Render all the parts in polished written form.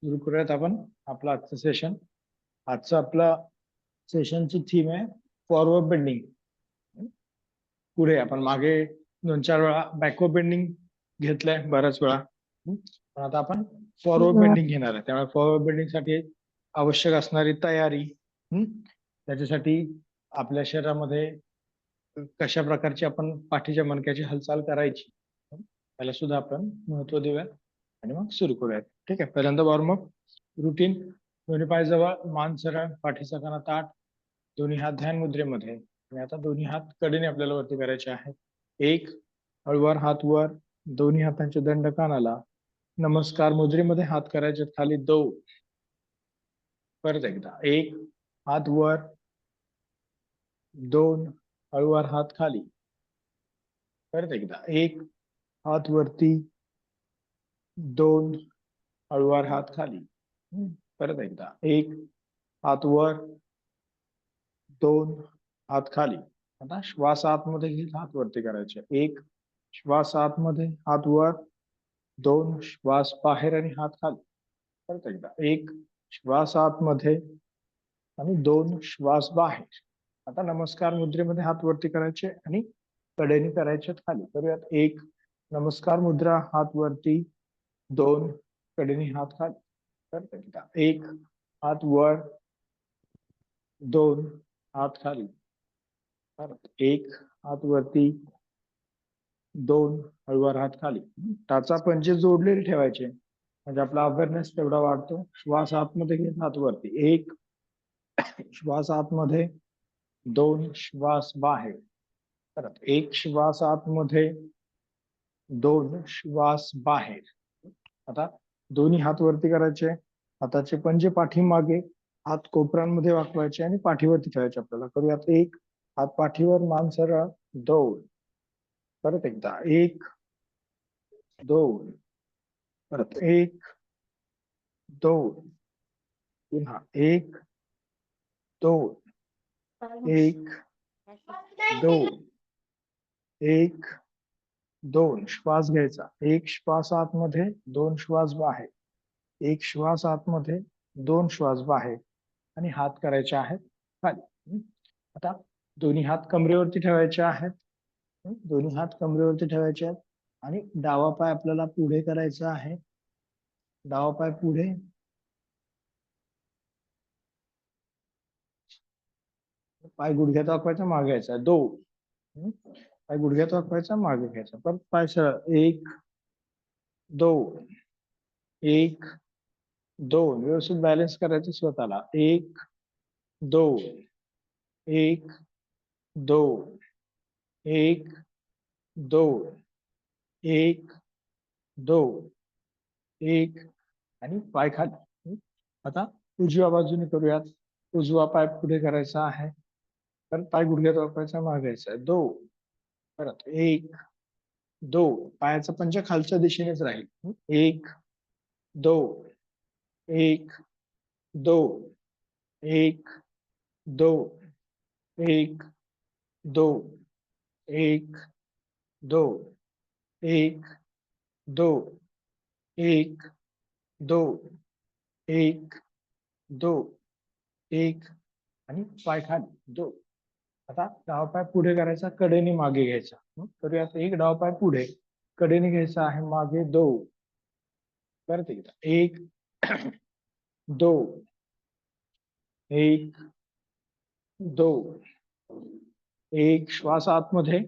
सुरू करूयात आपण आपलं आजचं सेशन. आजचं आपला सेशनची थीम आहे फॉरवर्ड बेंडिंग. पुढे आपण मागे 2-4 वेळा बॅकवर्ड बेंडिंग घेतलंय बऱ्याच वेळा, पण आता आपण फॉरवर्ड बेंडिंग घेणार आहे. त्यामुळे फॉरवर्ड बेंडिंग साठी आवश्यक असणारी तयारी, त्याच्यासाठी आपल्या शरीरामध्ये कशा प्रकारची आपण पाठीच्या मणक्याची हालचाल करायची त्याला सुद्धा आपण महत्व देऊयात आणि मग सुरू करूयात. ठीक आहे. पहिल्यांदा वॉर्मअप रुटीन. दोन्ही पाय जवळ, मान सरळ, पाठीचा कणा ताठ, दोन्ही हात ध्यान मुद्रेमध्ये. आणि आता दोन्ही हात कडेने आपल्याला वरती करायचे आहेत. एक, हळूवार हात वर, दोन्ही हातांचे दंड कानाला. नमस्कार मुद्रेमध्ये हात करायचे खाली. 2, परत एकदा. 1, हात वर. 2, हळूवार हात खाली. परत एकदा. 1, हात वरती. 2, हळूवार हात खाली. परत एकदा. 1, हात वर. 2, हात खाली. आता श्वास आतमध्ये घेत हात वरती करायचे. 1, श्वास आतमध्ये, हात वर. 2, श्वास बाहेर आणि हात खाली. परत एकदा. 1, श्वास आतमध्ये आणि 2, श्वास बाहेर. आता नमस्कार मुद्रेमध्ये हात वरती करायचे आणि कडेने करायचे खाली. करूयात. 1, नमस्कार मुद्रा, हात वरती. 2, कडेने हात खाली. परत एकदा. 1, हात वर. 2, हात खाली. परत 1, हात वरती. 2, हळूवार हात खाली. टाचा पंजे जोडलेले ठेवायचे म्हणजे आपला अवेअरनेस तेवढा वाढतो. श्वास आतमध्ये घेत हात वरती. 1, श्वास आतमध्ये. 2, श्वास बाहेर. परत 1, श्वास आतमध्ये. 2, श्वास बाहेर. आता दोन्ही हात वरती करायचे. हाताचे पंजे पाठीमागे, हात कोपरांमध्ये वाकवायचे आणि पाठीवरती ठेवायचे आपल्याला. करूयात. 1, हात पाठीवर, मान सरळ. 2, परत एकदा. 1, 2, परत 1, 2, पुन्हा 1, 2, 1, 2, 1, 2. श्वास घ्यायचा. 1 श्वास आतमध्ये, 2 श्वास बाहेर. 1 श्वास आतमध्ये, 2 श्वास बाहेर आणि हात करायचे आहेत खाली. आता दोन्ही हात कमरेवरती ठेवायचे आहेत. दोन्ही हात कमरेवरती ठेवायचे आहेत आणि डावा पाय आपल्याला पुढे करायचा आहे. डावा पाय पुढे. पाय गुडघ्यात वाकवायचा, मागे घ्यायचा. 2, पाय गुडघ्यात वाकवायचा, मागे घ्यायचा. परत पाय सरळ. 1, 2, 1, 2. व्यवस्थित बॅलन्स करायचं स्वतःला. 1, 2, 1, 2, 1, 2, 1, 2, 1 आणि पाय खाली. आता उजव्या बाजूने करूयात. उजवा पाय पुढे करायचा आहे. परत पाय गुडघ्यात वाकवायचा, मागायचा आहे. 2, परत 1, 2. पायाचा पंजा खालच्या दिशेनेच राहील. 1, 2, 1, 2, 1, 2, 1, 2, 1, 2, 1, 2, 1, 2, 1, 2, 1 आणि पाय खाली. 2. आता डावा पाय पुढे करायचा, कडेने मागे घ्यायचा. करूयात. 1, डावा पाय पुढे, कडेने घ्यायचा आहे, मागे. 2, परत एकदा. 1, 2, 1, 2, 1 श्वास आतमध्ये,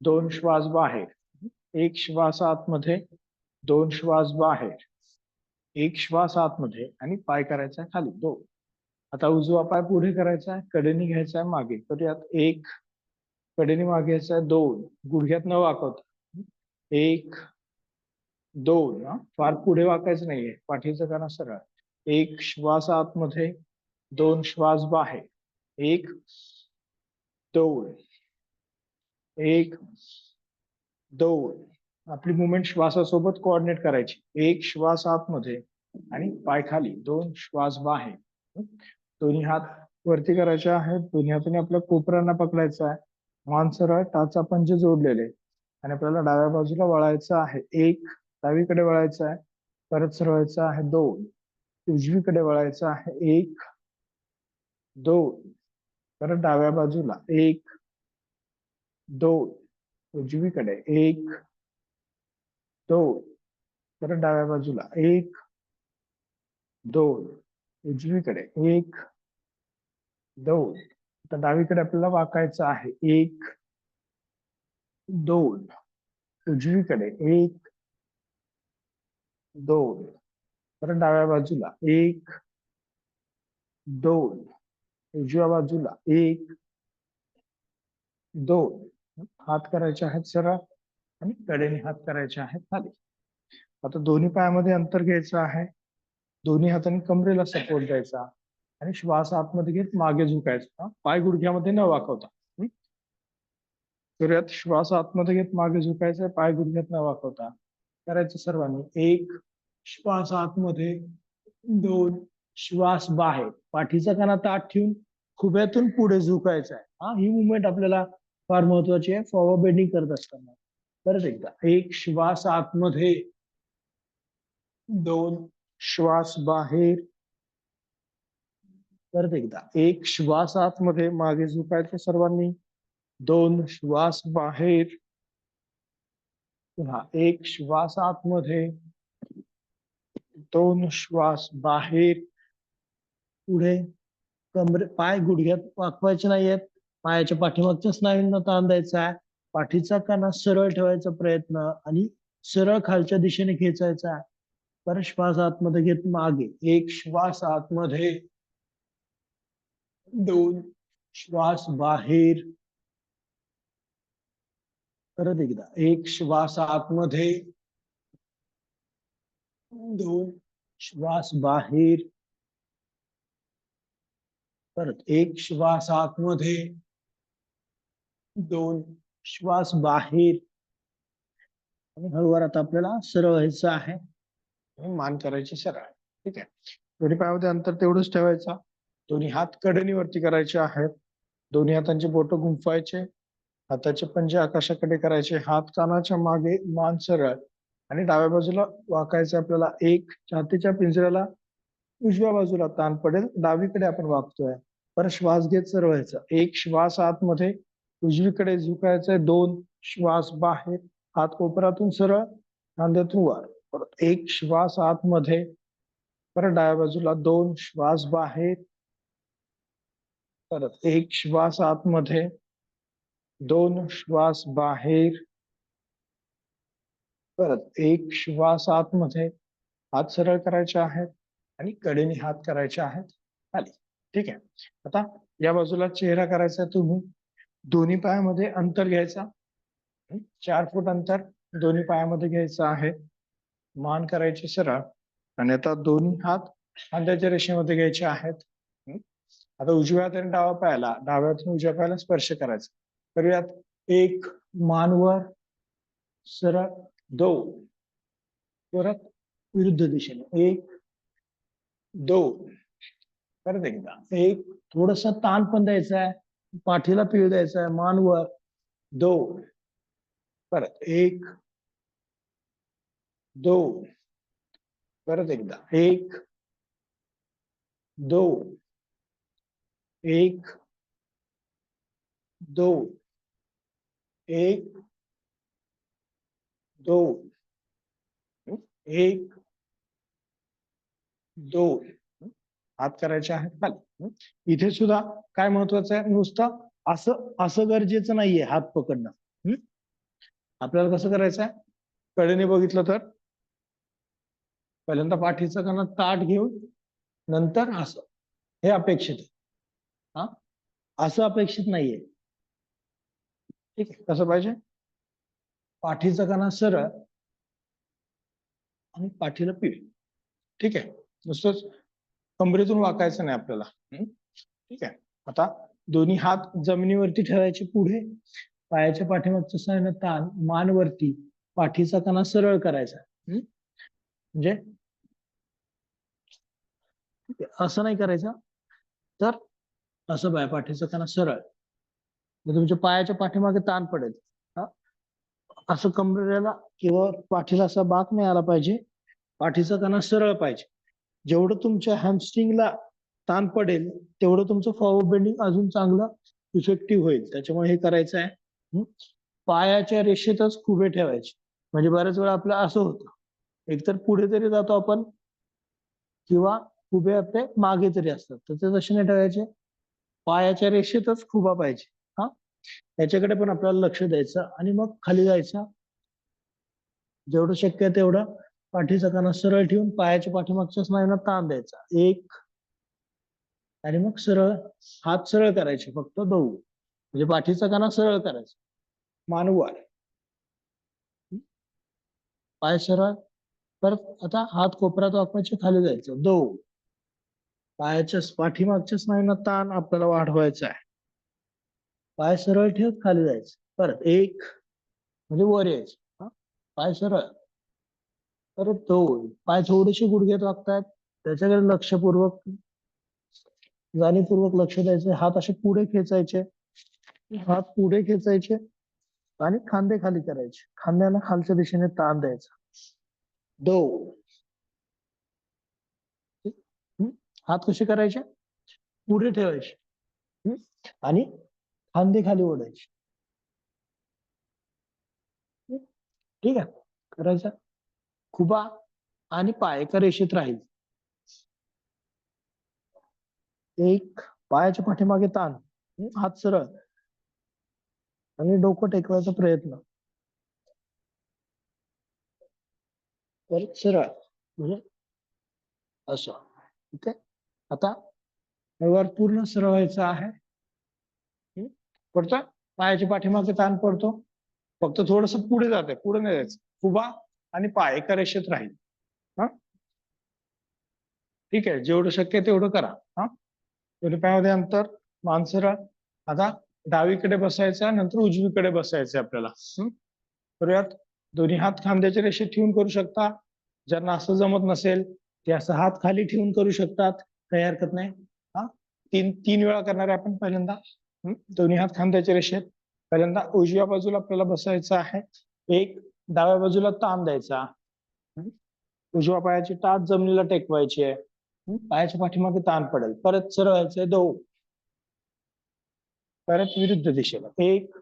2 श्वास बाहेर. 1 श्वास आतमध्ये, 2 श्वास बाहेर. 1 श्वास आतमध्ये आणि पाय करायचा खाली. 2. आता उजवा पाय पुढे करायचा आहे, कडेने घ्यायचा आहे, मागे. करूयात. 1, कडेने मागे घ्यायचा आहे. 2, गुडघ्यात न वाकवता. 1, 2. फार पुढे वाकायचं नाहीये, पाठीचं कणा सरळ. 1 श्वास आतमध्ये, 2 श्वास बाहेर. 1, 2, 1, 2. आपली मुवमेंट श्वासासोबत कोऑर्डिनेट करायची. 1 श्वास आतमध्ये आणि पाय खाली. 2 श्वास बाहेर. दोन्ही हात वरती करायचे आहेत. दोन्ही हाताने आपल्या कोपरांना पकडायचं आहे. मान सरळ, टाचा पंजे जोडलेले आणि आपल्याला डाव्या बाजूला वळायचं आहे. 1, डावीकडे वळायचं आहे. परत सरळायचं आहे. 2, उजवीकडे वळायचं आहे. 1 2 परत डाव्या बाजूला 1 2 उजवीकडे 1 2 परत डाव्या बाजूला 1 2 उजवीकडे 1 2 आता डावीकडे आपल्याला वाकायचं आहे. 1 2 उजवीकडे 1 2 परत डाव्या बाजूला 1 2 उजव्या बाजूला 1 2 हात करायचे आहेत सरळ आणि कडेने हात करायचे आहेत खाली. आता दोन्ही पायामध्ये अंतर घ्यायचं आहे. दोन्ही हातांनी कमरेला सपोर्ट द्यायचा आणि श्वास आतमध्ये घेत मागे झुकायचा. पाय गुडघ्यामध्ये न वाकवता. तर श्वास आतमध्ये घेत मागे झुकायचं, पाय गुडघ्यात न वाकवता करायचं सर्वांनी. 1 श्वास आतमध्ये, 2 श्वास बाहेर. पाठीचा कणा ताठ ठेवून खुब्यातून पुढे झुकायचा आहे. ही मुवमेंट आपल्याला फार महत्वाची आहे फॉरवर्ड बेंडिंग करत असताना. परत एकदा 1 श्वास आतमध्ये, 2 श्वास बाहेर. परत एकदा 1 श्वास आतमध्ये मागे झुकायचे सर्वांनी, 2 श्वास बाहेर. पुन्हा 1 श्वास आतमध्ये, 2 श्वास बाहेर. पुढे कमरे पाय गुडघ्यात वाकवायचे नाहीयेत. पायाच्या पाठीमागच्या स्नायूंना ताण द्यायचा आहे. पाठीचा कणा सरळ ठेवायचा प्रयत्न आणि सरळ खालच्या दिशेने खेचायचा आहे. परत श्वास आतमध्ये घेत मागे, 1 श्वास आतमध्ये, 2 श्वास बाहेर. परत एकदा 1 श्वास आतमध्ये, 2 श्वास बाहेर. परत 1 श्वास आतमध्ये, 2 श्वास बाहेर. आणि हळूवार आता आपल्याला सरळ व्हायचं आहे. मान करायची सरळ. ठीक आहे. दोन्ही पायामध्ये अंतर तेवढंच ठेवायचा. दोन्ही हात कडणीवरती करायचे आहेत. दोन्ही हातांचे बोट गुंफवायचे. हाताचे पंजे आकाशाकडे करायचे. हात कानाच्या मागे, मान सरळ आणि डाव्या बाजूला वाकायचं आपल्याला. 1 छातीच्या पिंजऱ्याला उजव्या बाजूला ताण पडेल, डावीकडे आपण वाकतोय. परत श्वास घेत सरळ व्हायचं. 1 श्वास आतमध्ये, उजवीकडे झुकायचंय, 2 श्वास बाहेर. हात कोपरातून सरळ, खांद्यातून वर. परत 1 श्वास आतमध्ये, परत डाव्या बाजूला 2 श्वास बाहेर. परत 1 श्वास आतमध्ये, 2 श्वास बाहेर. परत 1 श्वास आतमध्ये, हात सरळ करायचे आहेत आणि कडेने हात करायचे आहेत खाली. ठीक आहे. आता या बाजूला चेहरा करायचा तुम्ही. दोन्ही पायामध्ये अंतर घ्यायचा. 4 फूट अंतर दोन्ही पायामध्ये घ्यायचं आहे. मान करायची सरळ आणि आता दोन्ही हात खांद्याच्या रेषेमध्ये घ्यायचे आहेत. आता उजव्या हाताने डाव्या पायाला, डाव्या हाताने उजव्या पायाला स्पर्श करायचा. करूयात. 1 मानवर सरळ, 2 परत विरुद्ध दिशेने, 1 2 परत एकदा, 1 थोडस ताण पण द्यायचा आहे, पाठीला पीळ द्यायचा आहे, मानवर, 2 परत 1 2 परत एकदा, 1 2 1 2 1 2 1 2 हात करायचे आहेत खाली. इथे सुद्धा काय महत्वाचं आहे, नुसतं असं गरजेचं नाहीये हात पकडणं. आपल्याला कसं करायचं आहे, कडेने बघितलं तर पहिल्यांदा पाठीचा कणा ताठ घेऊन नंतर असं, हे अपेक्षित आहे. असं अपेक्षित नाहीये. ठीक आहे. कसं पाहिजे, पाठीचा कणा सरळ आणि पाठीला पीळ. ठीक आहे. नुसतंच कमरेतून वाकायचं नाही आपल्याला. ठीक आहे. आता दोन्ही हात जमिनीवरती ठेवायचे पुढे, पायाच्या पाठीमागचं साईन ताण, मान वरती, पाठीचा कणा सरळ करायचा. म्हणजे असं नाही करायचं, तर असं बाय पाठीचा कणा सरळ. तुमच्या पायाच्या पाठीमागे ताण पडेल. असं कमरेला किंवा पाठीला असा बाक नाही आला पाहिजे. पाठीचा कणा सरळ पाहिजे. जेवढं तुमच्या हॅमस्ट्रिंगला ताण पडेल तेवढं तुमचं फॉरवर्ड बेंडिंग अजून चांगलं इफेक्टिव्ह होईल. त्याच्यामुळे हे करायचं आहे. पायाच्या रेषेतच खुबे ठेवायचे. म्हणजे बऱ्याच वेळा आपलं असं होतं, एकतर पुढे तरी जातो आपण किंवा खुबे आपले मागे तरी असतात, तर ते तसे नाही ठेवायचे. पायाच्या रेषेतच खुबा पाहिजे. हा, त्याच्याकडे पण आपल्याला लक्ष द्यायचं आणि मग खाली जायचं. जेवढं शक्य आहे तेवढं पाठीचा कणा सरळ ठेवून पायाच्या पाठीमागच्या स्नायूंना ताण द्यायचा. एक आणि मग सरळ हात सरळ करायचे, फक्त 2. म्हणजे पाठीचा कणा सरळ करायचा, मान वर, पाय सरळ. परत आता हात कोपऱ्यात वाकवायचे, खाली जायचं. 2. पायाच्या पाठीमागच्या स्नायूंना ताण आपल्याला वाढवायचा आहे. पाय सरळ ठेवत खाली जायचं. परत 1 म्हणजे वर यायचं. पाय सरळ. परत 2. पाय थोडेसे गुडघ्यात वागतायत, त्याच्याकडे लक्षपूर्वक जाणीवपूर्वक लक्ष द्यायचे. हात असे पुढे खेचायचे, हात पुढे खेचायचे आणि खांदे खाली करायचे. खांद्याला खालच्या दिशेने ताण द्यायचा. 2. हात कसे करायचे? पुढे ठेवायचे आणि खांदे खाली ओढायचे. ठीक आहे, करायचं. खुबा आणि पाय एका रेषेत राहील. 1. पायाच्या पाठीमागे ताण, हात सरळ आणि डोकं टेकवायचा प्रयत्न. परत सरळ, म्हणजे असं. ठीक आहे, आता वर पूर्ण सरळ व्हायचं आहे. पडतो पायाच्या पाठीमागे ताण पडतो, फक्त थोडस पुढे जाते, पुढे नाही जायचं. खुबा आणि पाय एका रेषेत राहील. हा, ठीक आहे, जेवढं शक्य तेवढं करा. हा, दोन्ही पायामध्ये अंतर, मान सरळ. आता डावीकडे बसायचं, नंतर उजवीकडे बसायचं आपल्याला. करूयात. दोन्ही हात खांद्याच्या रेषेत ठेवून करू शकता. ज्यांना असं जमत नसेल ते असं हात खाली ठेवून करू शकतात, काही हरकत नाही. हा, 3 वेळा करणार आहे आपण. पहिल्यांदा दोन्ही हात खांद्याच्या रेषेत. पहिल्यांदा उजव्या बाजूला आपल्याला बसायचं आहे. 1. डाव्या बाजूला ताण द्यायचा. उजव्या पायाची टाच जमिनीला टेकवायची आहे. पायाच्या पाठीमागे ताण पडेल. परत सरळ व्हायचंय. 2. परत विरुद्ध दिशेला. 1,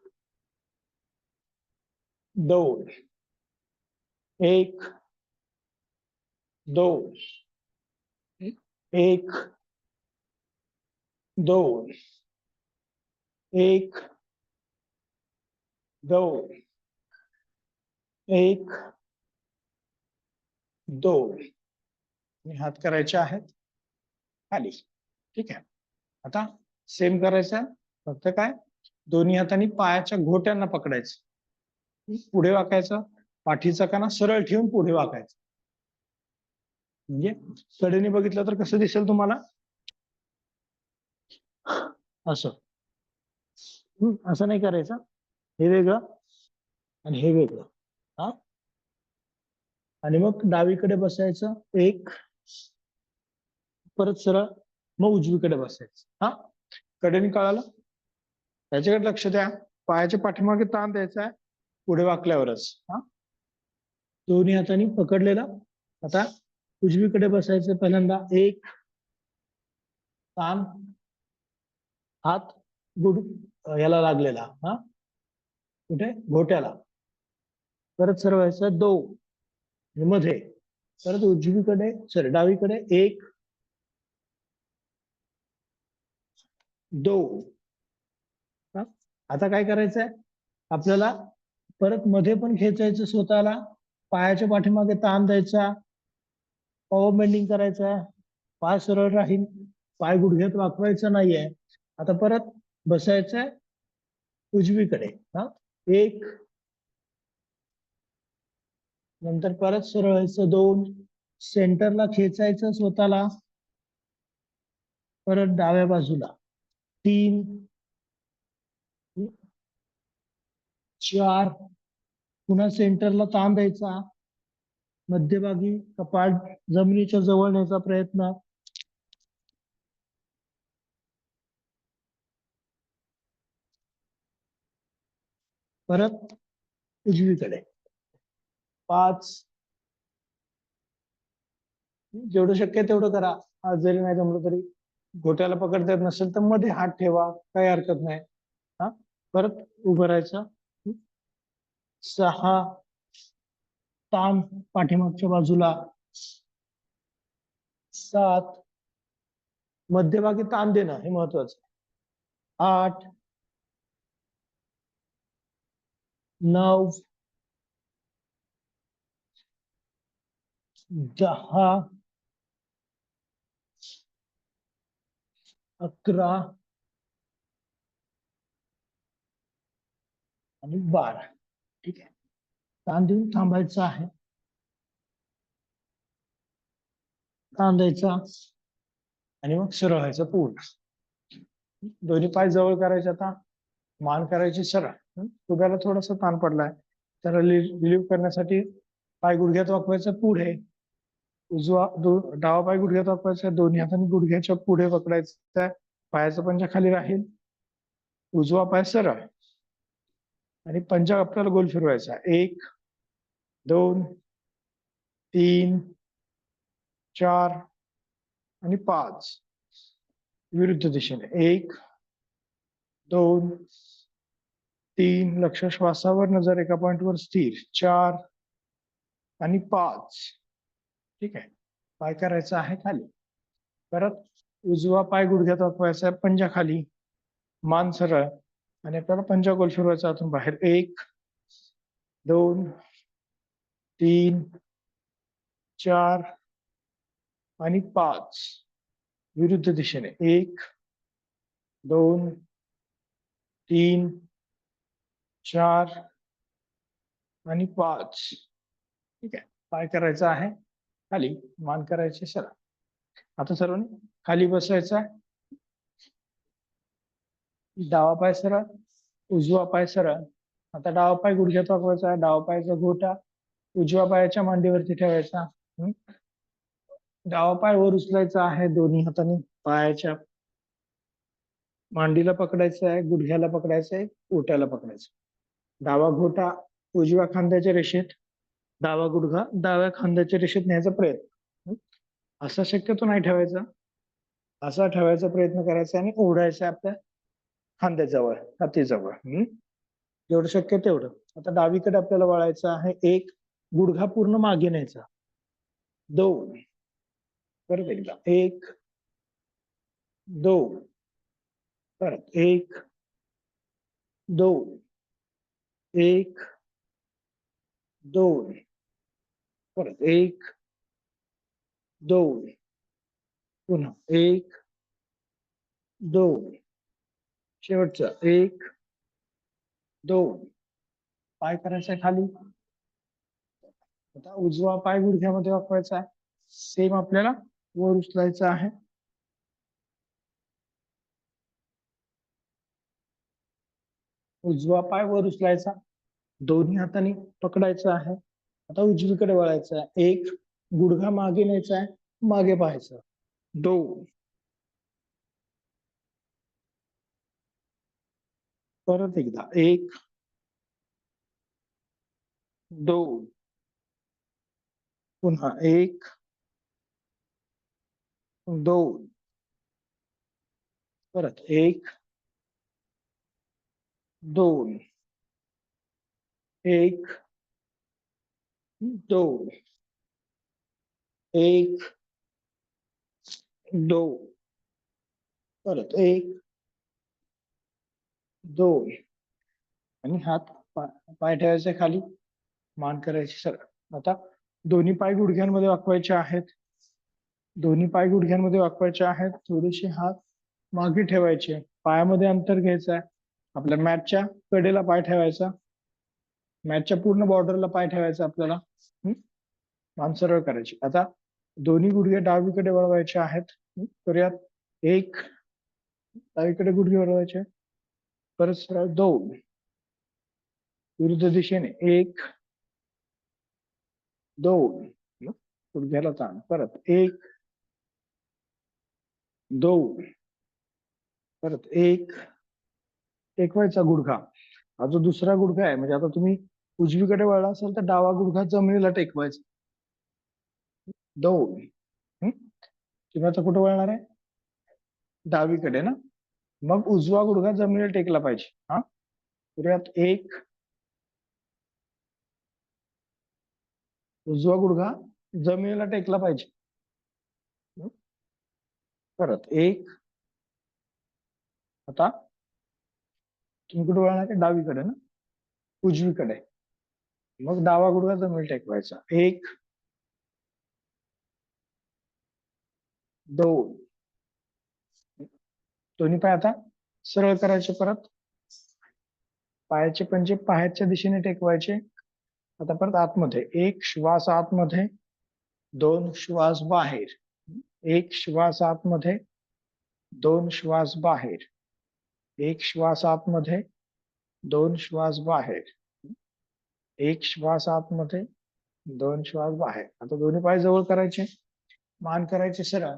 2, 1, 2, 1, 2, 1, 2, 1, 2. हात करायचे आहेत खाली. ठीक आहे, आता सेम करायचं. फक्त काय, दोन्ही हातांनी पायाच्या घोट्यांना पकडायचं, पुढे वाकायचं. पाठीचा कणा सरळ ठेवून पुढे वाकायचं. म्हणजे कडेने बघितलं तर कसं दिसेल तुम्हाला? असं. असं नाही करायचं, हे वेगळं आणि हे वेगळं. हा, आणि मग डावीकडे बसायचं. 1. परत सरळ, मग उजवीकडे बसायचं. हा, कडेने कळालं? त्याच्याकडे लक्ष द्या. पायाच्या पाठीमागे ताण द्यायचा आहे पुढे वाकल्यावरच. हा, दोन्ही हातांनी पकडलेला. आता उजवीकडे बसायचं. पहिल्यांदा 1. ताण, हात याला लागलेला. हा, कुठे? घोट्याला. परत सरळ व्हायचं. 2 मध्ये. परत उजवीकडे, सॉरी डावीकडे. 1, 2. आता काय करायचंय आपल्याला? परत मध्ये पण खेचायचं स्वतःला. पायाच्या पाठीमागे ताण द्यायचा. पॉवर बेंडिंग करायचा. पाय सरळ राहील, पाय गुडघ्यात वाकवायचा नाहीये. आता परत बसायचंय उजवीकडे. हा, 1. नंतर परत सरळ व्हायचं. 2. सेंटरला खेचायचं स्वतःला. परत डाव्या बाजूला. 3, 4. पुन्हा सेंटरला ताण द्यायचा. मध्यभागी कपाळ जमिनीच्या जवळ न्यायचा प्रयत्न. परत उजवीकडे. 5, जेवढं शक्य आहे तेवढं करा. आज जरी नाही जमलं तरी घोट्याला पकडता येत नसेल तर मध्ये हात ठेवा, काही हरकत नाही. हा, परत उभं राहायचं. 6 ताण पाठीमागच्या बाजूला. 7 मध्यभागी ताण देणं हे महत्वाचं. 8 9 10 11 आणि 12. ठीक आहे, ताण देऊन थांबायचं आहे. ताण द्यायचा आणि मग सरळ व्हायचं पूर्ण. दोन्ही पाय जवळ करायचे. आता मान करायची सरळ. उभ्याला थोडासा ताण पडलाय, त्याला रिलीव्ह करण्यासाठी पाय गुडघ्यात वाकवायचा पुढे. डावा पाय गुडघ्यात वाकवायचा, दोन्ही हातांनी गुडघ्याच्या पुढे पकडायचा. पायाचा पंजा खाली राहील. उजवा पाय सरळ आणि पंजा आपल्याला गोल फिरवायचा. 1 2 3 4 आणि 5. विरुद्ध दिशेने 1 2 3. लक्ष श्वासावर, नजर एका पॉइंटवर स्थिर. 4 आणि 5. ठीक आहे, पाय करायचा आहे खाली. परत उजवा पाय गुडघ्यात वाकवायचा आहे, पंजा खाली, मान सरळ आणि आपल्याला पंजा गोल फिरवायचा आतून बाहेर. 1 2 3 4 आणि 5. विरुद्ध दिशेने 1 2 3 4 आणि 5. ठीक आहे, पाय करायचा आहे खाली, मान करायची सरळ. आता सर्वांनी खाली बसायचा. डावा पाय सरळ, उजवा पाय सरळ. आता डावा पाय गुडघ्यात वाकवायचा, डावा पायाचा घोटा उजव्या पायाच्या मांडीवरती ठेवायचा. डावा पाय वर उचलायचा आहे, दोन्ही हाताने पायाच्या मांडीला पकडायचं आहे, गुडघ्याला पकडायचं आहे, ओट्याला पकडायचं. डावा घोटा उजव्या खांद्याच्या रेषेत, डावा गुडघा डाव्या खांद्याच्या रेषेत न्यायचा प्रयत्न. असा शक्यतो नाही ठेवायचा, असा ठेवायचा प्रयत्न करायचा आणि ओढायचा आपल्या खांद्याजवळ, हातीजवळ. जेवढं शक्य तेवढं. आता डावीकडे आपल्याला वळायचं आहे. 1 गुडघा पूर्ण मागे न्यायचा. 2 परत एकदा 1 2 परत 1 2 1 2 परत 1 2 पुन्हा 1 2 शेवटचा 1 2. पाय करायचा खाली. आता उजवा पाय गुडघ्यामध्ये वाकवायचा आहे, सेम आपल्याला वर उचलायचा आहे. उजवा पाय वर उचलायचा, दोन्ही हाताने पकडायचा आहे. आता उजवीकडे वळायचं आहे. 1 गुडघा मागे न्यायचा आहे, मागे पाहायचं. 2 परत एकदा 1 2 पुन्हा 1 2 परत 1 2 1 2 1 2 परत 1 2 आणि हात पाय ठेवायचे खाली, मान करायची सरळ. आता दोन्ही पाय गुडघ्यांमध्ये वाकवायचे आहेत. दोन्ही पाय गुडघ्यांमध्ये वाकवायचे आहेत. थोडेसे हात मागे ठेवायचे, पायामध्ये अंतर घ्यायचं आहे. आपल्या मॅटच्या कडेला पाय ठेवायचा, मॅचच्या पूर्ण बॉर्डरला पाय ठेवायचा आपल्याला. मान सरळ करायची. आता दोन्ही गुडघे डावीकडे वळवायचे आहेत. करूयात. 1 डावीकडे गुडघे वळवायचे, परत सरळ 2 विरुद्ध दिशेने 1 2 गुडघ्याला ताण, परत 1 2 परत 1 टेकवायचा गुडघा. हा जो दुसरा गुडघा आहे, म्हणजे आता तुम्ही उजवीकडे वळला असाल तर डावा गुडघा जमिनीला टेकवायचा. 2 तुम्ही आता कुठे वळणार आहे? डावीकडे ना. मग उजवा गुडघा जमिनीला टेकला पाहिजे. हा, करूयात. एक, उजवा गुडघा जमिनीला टेकला पाहिजे. परत एक. आता तुम्ही कुठे वळणार आहे? डावीकडे ना, उजवीकडे. मग डावा गुडघा जमिनीला टेकवायचा. एक, दोन. दोन्ही पाय आता सरळ करायचे. परत पायाचे पंजे पायाच्या दिशेने टेकवायचे. आता परत आतमध्ये. एक श्वास आतमध्ये, दोन श्वास बाहेर. एक श्वास आतमध्ये, दोन श्वास बाहेर. एक श्वास आतमध्ये, दोन श्वास बाहेर. एक श्वास आतमध्ये, दोन श्वास बाहेर. आता दोन्ही पाय जवळ करायचे, मान करायचे सरळ,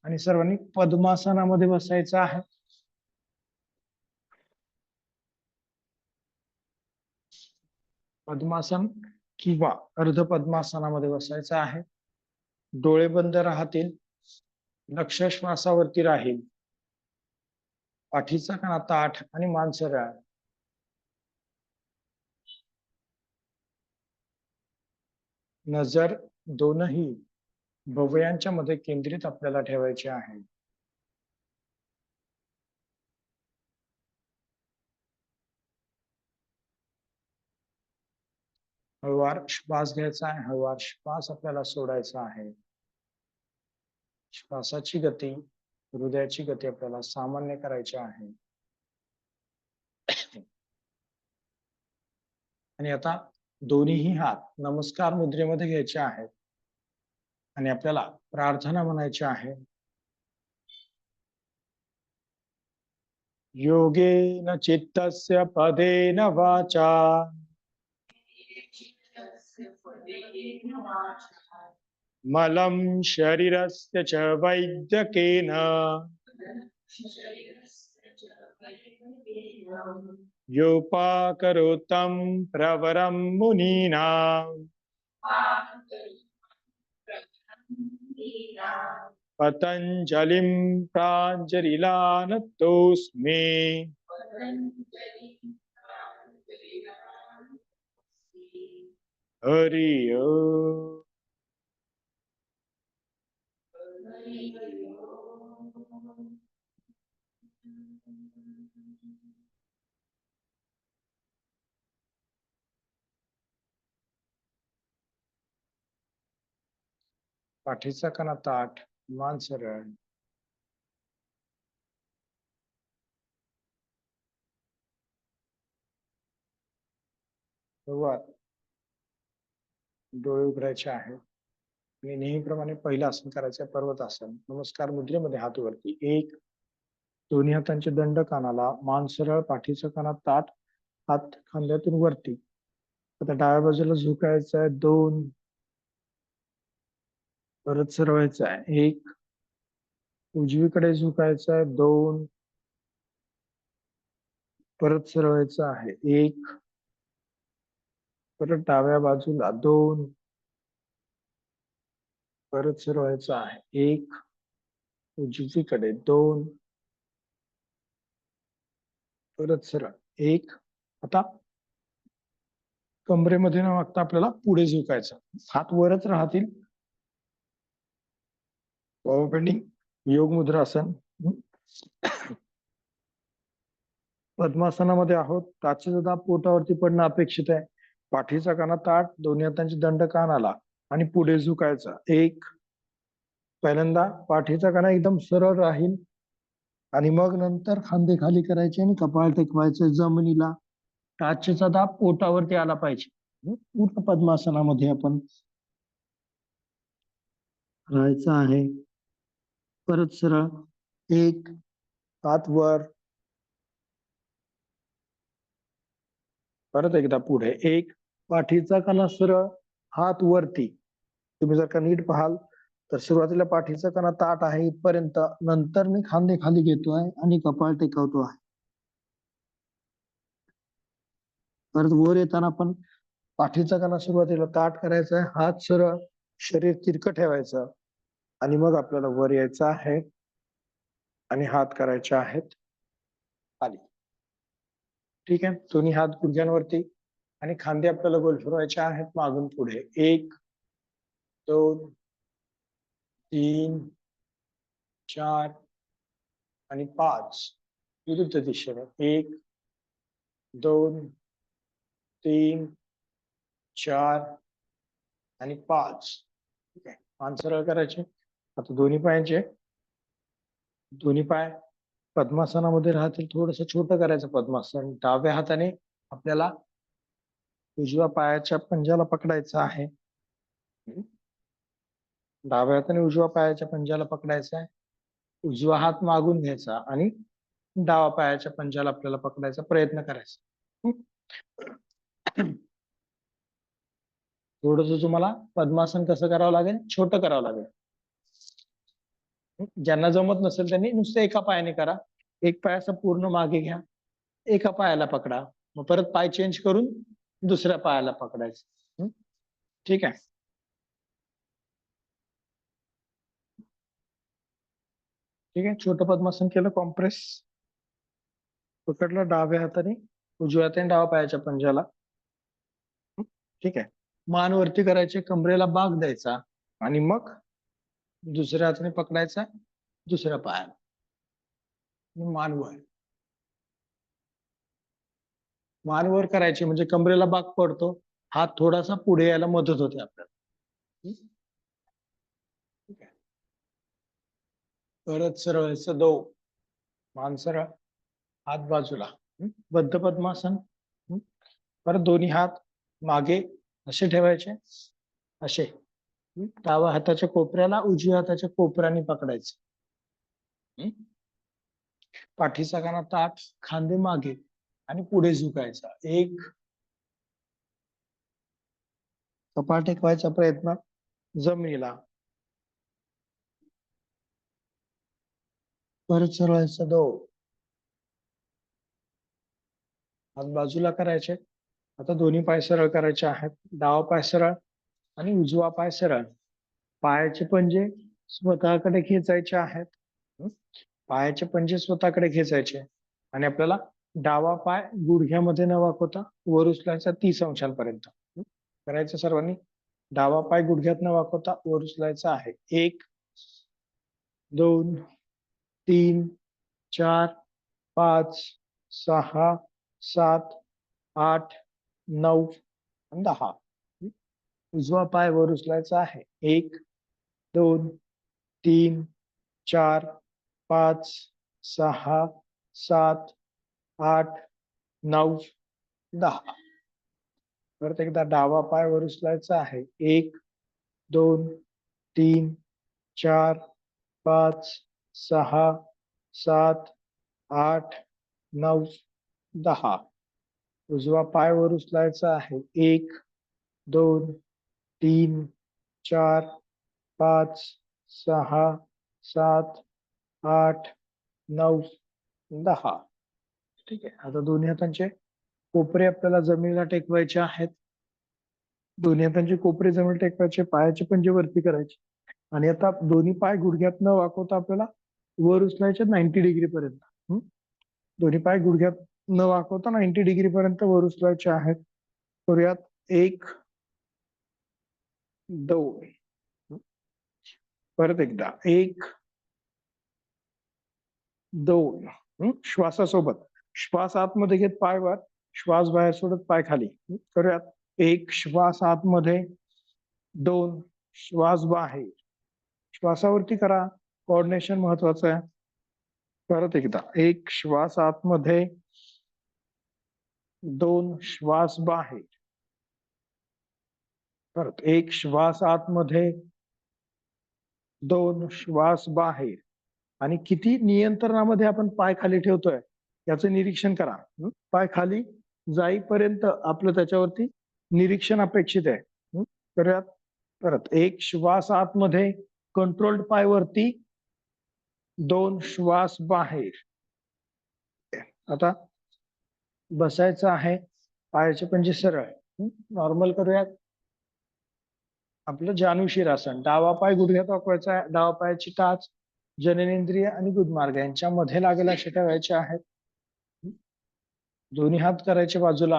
आणि सर्वांनी पद्मासनामध्ये बसायचं आहे. पद्मासन किंवा अर्ध पद्मासनामध्ये बसायचं आहे. डोळे बंद राहतील, लक्ष श्वासावरती राहील. पाठीचा कणा ताठ आणि मान सरळ. नजर दोनही भुवयांच्या मध्ये केंद्रित आपल्याला ठेवायचे आहे. हळूवार श्वास घ्यायचा आहे, हळूवार श्वास आपल्याला सोडायचा आहे. श्वासाची गती, हृदयाची गती आपल्याला सामान्य करायची आहे. आणि आता दोन्हीही हात नमस्कार मुद्रेमध्ये घ्यायचे आहेत आणि आपल्याला प्रार्थना म्हणायची आहे. योगेन चित्तस्य पदेन वाचा मलं शरीरस्य च वैद्यकेन योपाकरोतं प्रवरं मुनीनां पतञ्जलिं प्राञ्जलिलानतोऽस्मि. हरि ओम. पाठीचा कणा ताठ, मान सरळ. सुरुवात. डोळे उघडायचे आहेत आणि नेहमीप्रमाणे पहिलं आसन करायचं, पर्वतासन. नमस्कार मुद्रेमध्ये हात वरती. एक, दोन्ही हातांचे दंड कानाला, मान सरळ, पाठीचा कणा ताठ, हात खांद्यातून वरती. आता डाव्या बाजूला झुकायचं आहे. दोन, परत सरवायचं आहे. एक, उजवीकडे झुकायचं आहे. दोन, परत सरवायचं आहे. एक, परत डाव्या बाजूला. दोन, परत सरवायचं आहे. एक, उजवीकडे. दोन, परत सरळ. एक. आता कमरेमध्ये न वागता आपल्याला पुढे झुकायचं. हात वरच राहतील. पॉवर बेंडिंग, योग मुद्रासन. पद्मासनामध्ये आहोत. टाचेचा दाब पोटावरती पडणं अपेक्षित आहे. पाठीचा कणा ताठ, दोन्ही हातांचे दंड कानाला आणि पुढे झुकायचा. एक, पहिल्यांदा पाठीचा कणा एकदम सरळ राहील आणि मग नंतर खांदे खाली करायचे आणि कपाळ टेकवायचे जमिनीला. टाचेचा दाब पोटावरती आला पाहिजे. पूर्ण पद्मासनामध्ये आपण राहायचं आहे. परत सरळ. एक, हात वर. परत एकदा पुढे. एक, पाठीचा कणा सरळ, हात वरती. तुम्ही जर का नीट पाहाल तर सुरुवातीला पाठीचा कणा ताठ आहे इथपर्यंत. नंतर मी खांदे खाली घेतोय आणि कपाळ टेकवतो आहे. परत वर येताना पण पाठीचा कणा सुरुवातीला ताठ करायचा आहे, हात सरळ, शरीर तिरकं ठेवायचं आणि मग आपल्याला वर यायचं आहे आणि हात करायचे आहेत खाली. ठीक आहे, दोन्ही हात गुडघ्यांवरती आणि खांदे आपल्याला गोल फिरवायचे आहेत मागून पुढे. 1 2 3 4 आणि 5 विरुद्ध दिशेने. 1 2 3 4 आणि 5. ठीक आहे, मान सरळ करायचे. आता दोन्ही पाय पद्मासनामध्ये राहतील. थोडस छोटं करायचं पद्मासन. डाव्या हाताने आपल्याला उजव्या पायाच्या पंजाला पकडायचं आहे. डाव्या हाताने उजव्या पायाच्या पंजाला पकडायचा आहे. उजवा हात मागून घ्यायचा आणि डावा पायाच्या पंजाला आपल्याला पकडायचा प्रयत्न करायचा. थोडस तुम्हाला पद्मासन कसं करावं लागेल, छोटं करावं लागेल. ज्यांना जमत नसेल त्यांनी नुसतं एका पायाने करा. एक पाय असं पूर्ण मागे घ्या, एका पायाला पकडा, मग परत पाय चेंज करून दुसऱ्या पायाला पकडायचं. ठीक आहे. ठीक आहे, छोटं पद्मासन केलं. कॉम्प्रेस पकडलं डाव्या हाताने उजव्या हाताने डावा पायाच्या पंजाला. ठीक आहे, मान वरती करायचे, कमरेला बाग द्यायचा आणि मग दुसऱ्या हाताने पकडायचा दुसऱ्या पायाला. मान वर करायची म्हणजे कमरेला बाग पडतो, हात थोडासा पुढे यायला मदत होते आपल्याला. ठीक आहे, परत सरळ व्हायचं. 2 मान सरळ, हात बाजूला. बद्ध पद्मासन. परत दोन्ही हात मागे असे ठेवायचे, असे. डाव्या हाताच्या कोपऱ्याला उजव्या हाताच्या कोपऱ्याने पकडायचं. पाठीचा काना ताठ, खांदे मागे आणि पुढे झुकायचा. 1 कपाळ टेकवायचा प्रयत्न जमिनीला. परत सरळ व्हायचं. 2 हात बाजूला करायचे. आता दोन्ही पाय सरळ करायचे आहेत. डावा पाय सरळ आणि उजवा पाय सरळ. पायाचे पंजे स्वतःकडे खेचायचे आहेत. पायाचे पंजे स्वतःकडे खेचायचे आणि आपल्याला डावा पाय गुडघ्यामध्ये न वाकवता वर उचलायचा 30 अंशांपर्यंत करायचं सर्वांनी. डावा पाय गुडघ्यात न वाकवता वर उचलायचा आहे. 1 2 3 4 5 6 7 8 9 आणि 10. उजवा पाय वर उचलायचा आहे. 1 2 3 4 5 6 7 8 9 10. परत एकदा डावा पाय वर उचलायचा आहे. 1 2 3 4 5 6 7 8 9 10. उजवा पाय वर उचलायचा आहे. 1 2 3 4 5 6 7 8 9 10. ठीक आहे, आता दोन्ही हातांचे कोपरे आपल्याला जमिनीला टेकवायचे आहेत. दोन्ही हातांचे कोपरे जमीन टेकवायचे, पायाचे पंजे वरती करायचे आणि आता दोन्ही पाय गुडघ्यात न वाकवता आपल्याला वर उचलायचे 90 डिग्री पर्यंत. दोन्ही पाय गुडघ्यात न वाकवता 90 डिग्री पर्यंत वर उचलायचे आहेत. करूयात. 1 2 परत एकदा. 1 2 श्वासासोबत. श्वास आतमध्ये घेत पाय वर, श्वास बाहेर सोडत पाय खाली. करूयात. 1 श्वास आतमध्ये, 2 श्वास बाहेर. श्वासावरती करा, कोऑर्डिनेशन महत्वाचं आहे. परत एकदा. 1 श्वास आतमध्ये, 2 श्वास बाहेर. परत 1 श्वास आतमध्ये, 2 श्वास बाहेर. आणि किती नियंत्रणामध्ये आपण पाय खाली ठेवतोय याचं निरीक्षण करा. पाय खाली जाईपर्यंत आपलं त्याच्यावरती निरीक्षण अपेक्षित आहे. करूयात. परत 1 श्वास आतमध्ये, कंट्रोल्ड पाय वरती, 2 श्वास बाहेर. आता बसायचं आहे, पायाचे पंजे सरळ नॉर्मल करूयात. आपलं जानुशिरासन. डावा पाय गुडघ्यात वाकवायचा आहे, डावा पायाची टाच जननेंद्रिय आणि गुदमार्ग यांच्या मध्ये लागेल असे ठेवायचे आहेत. दोन्ही हात करायचे बाजूला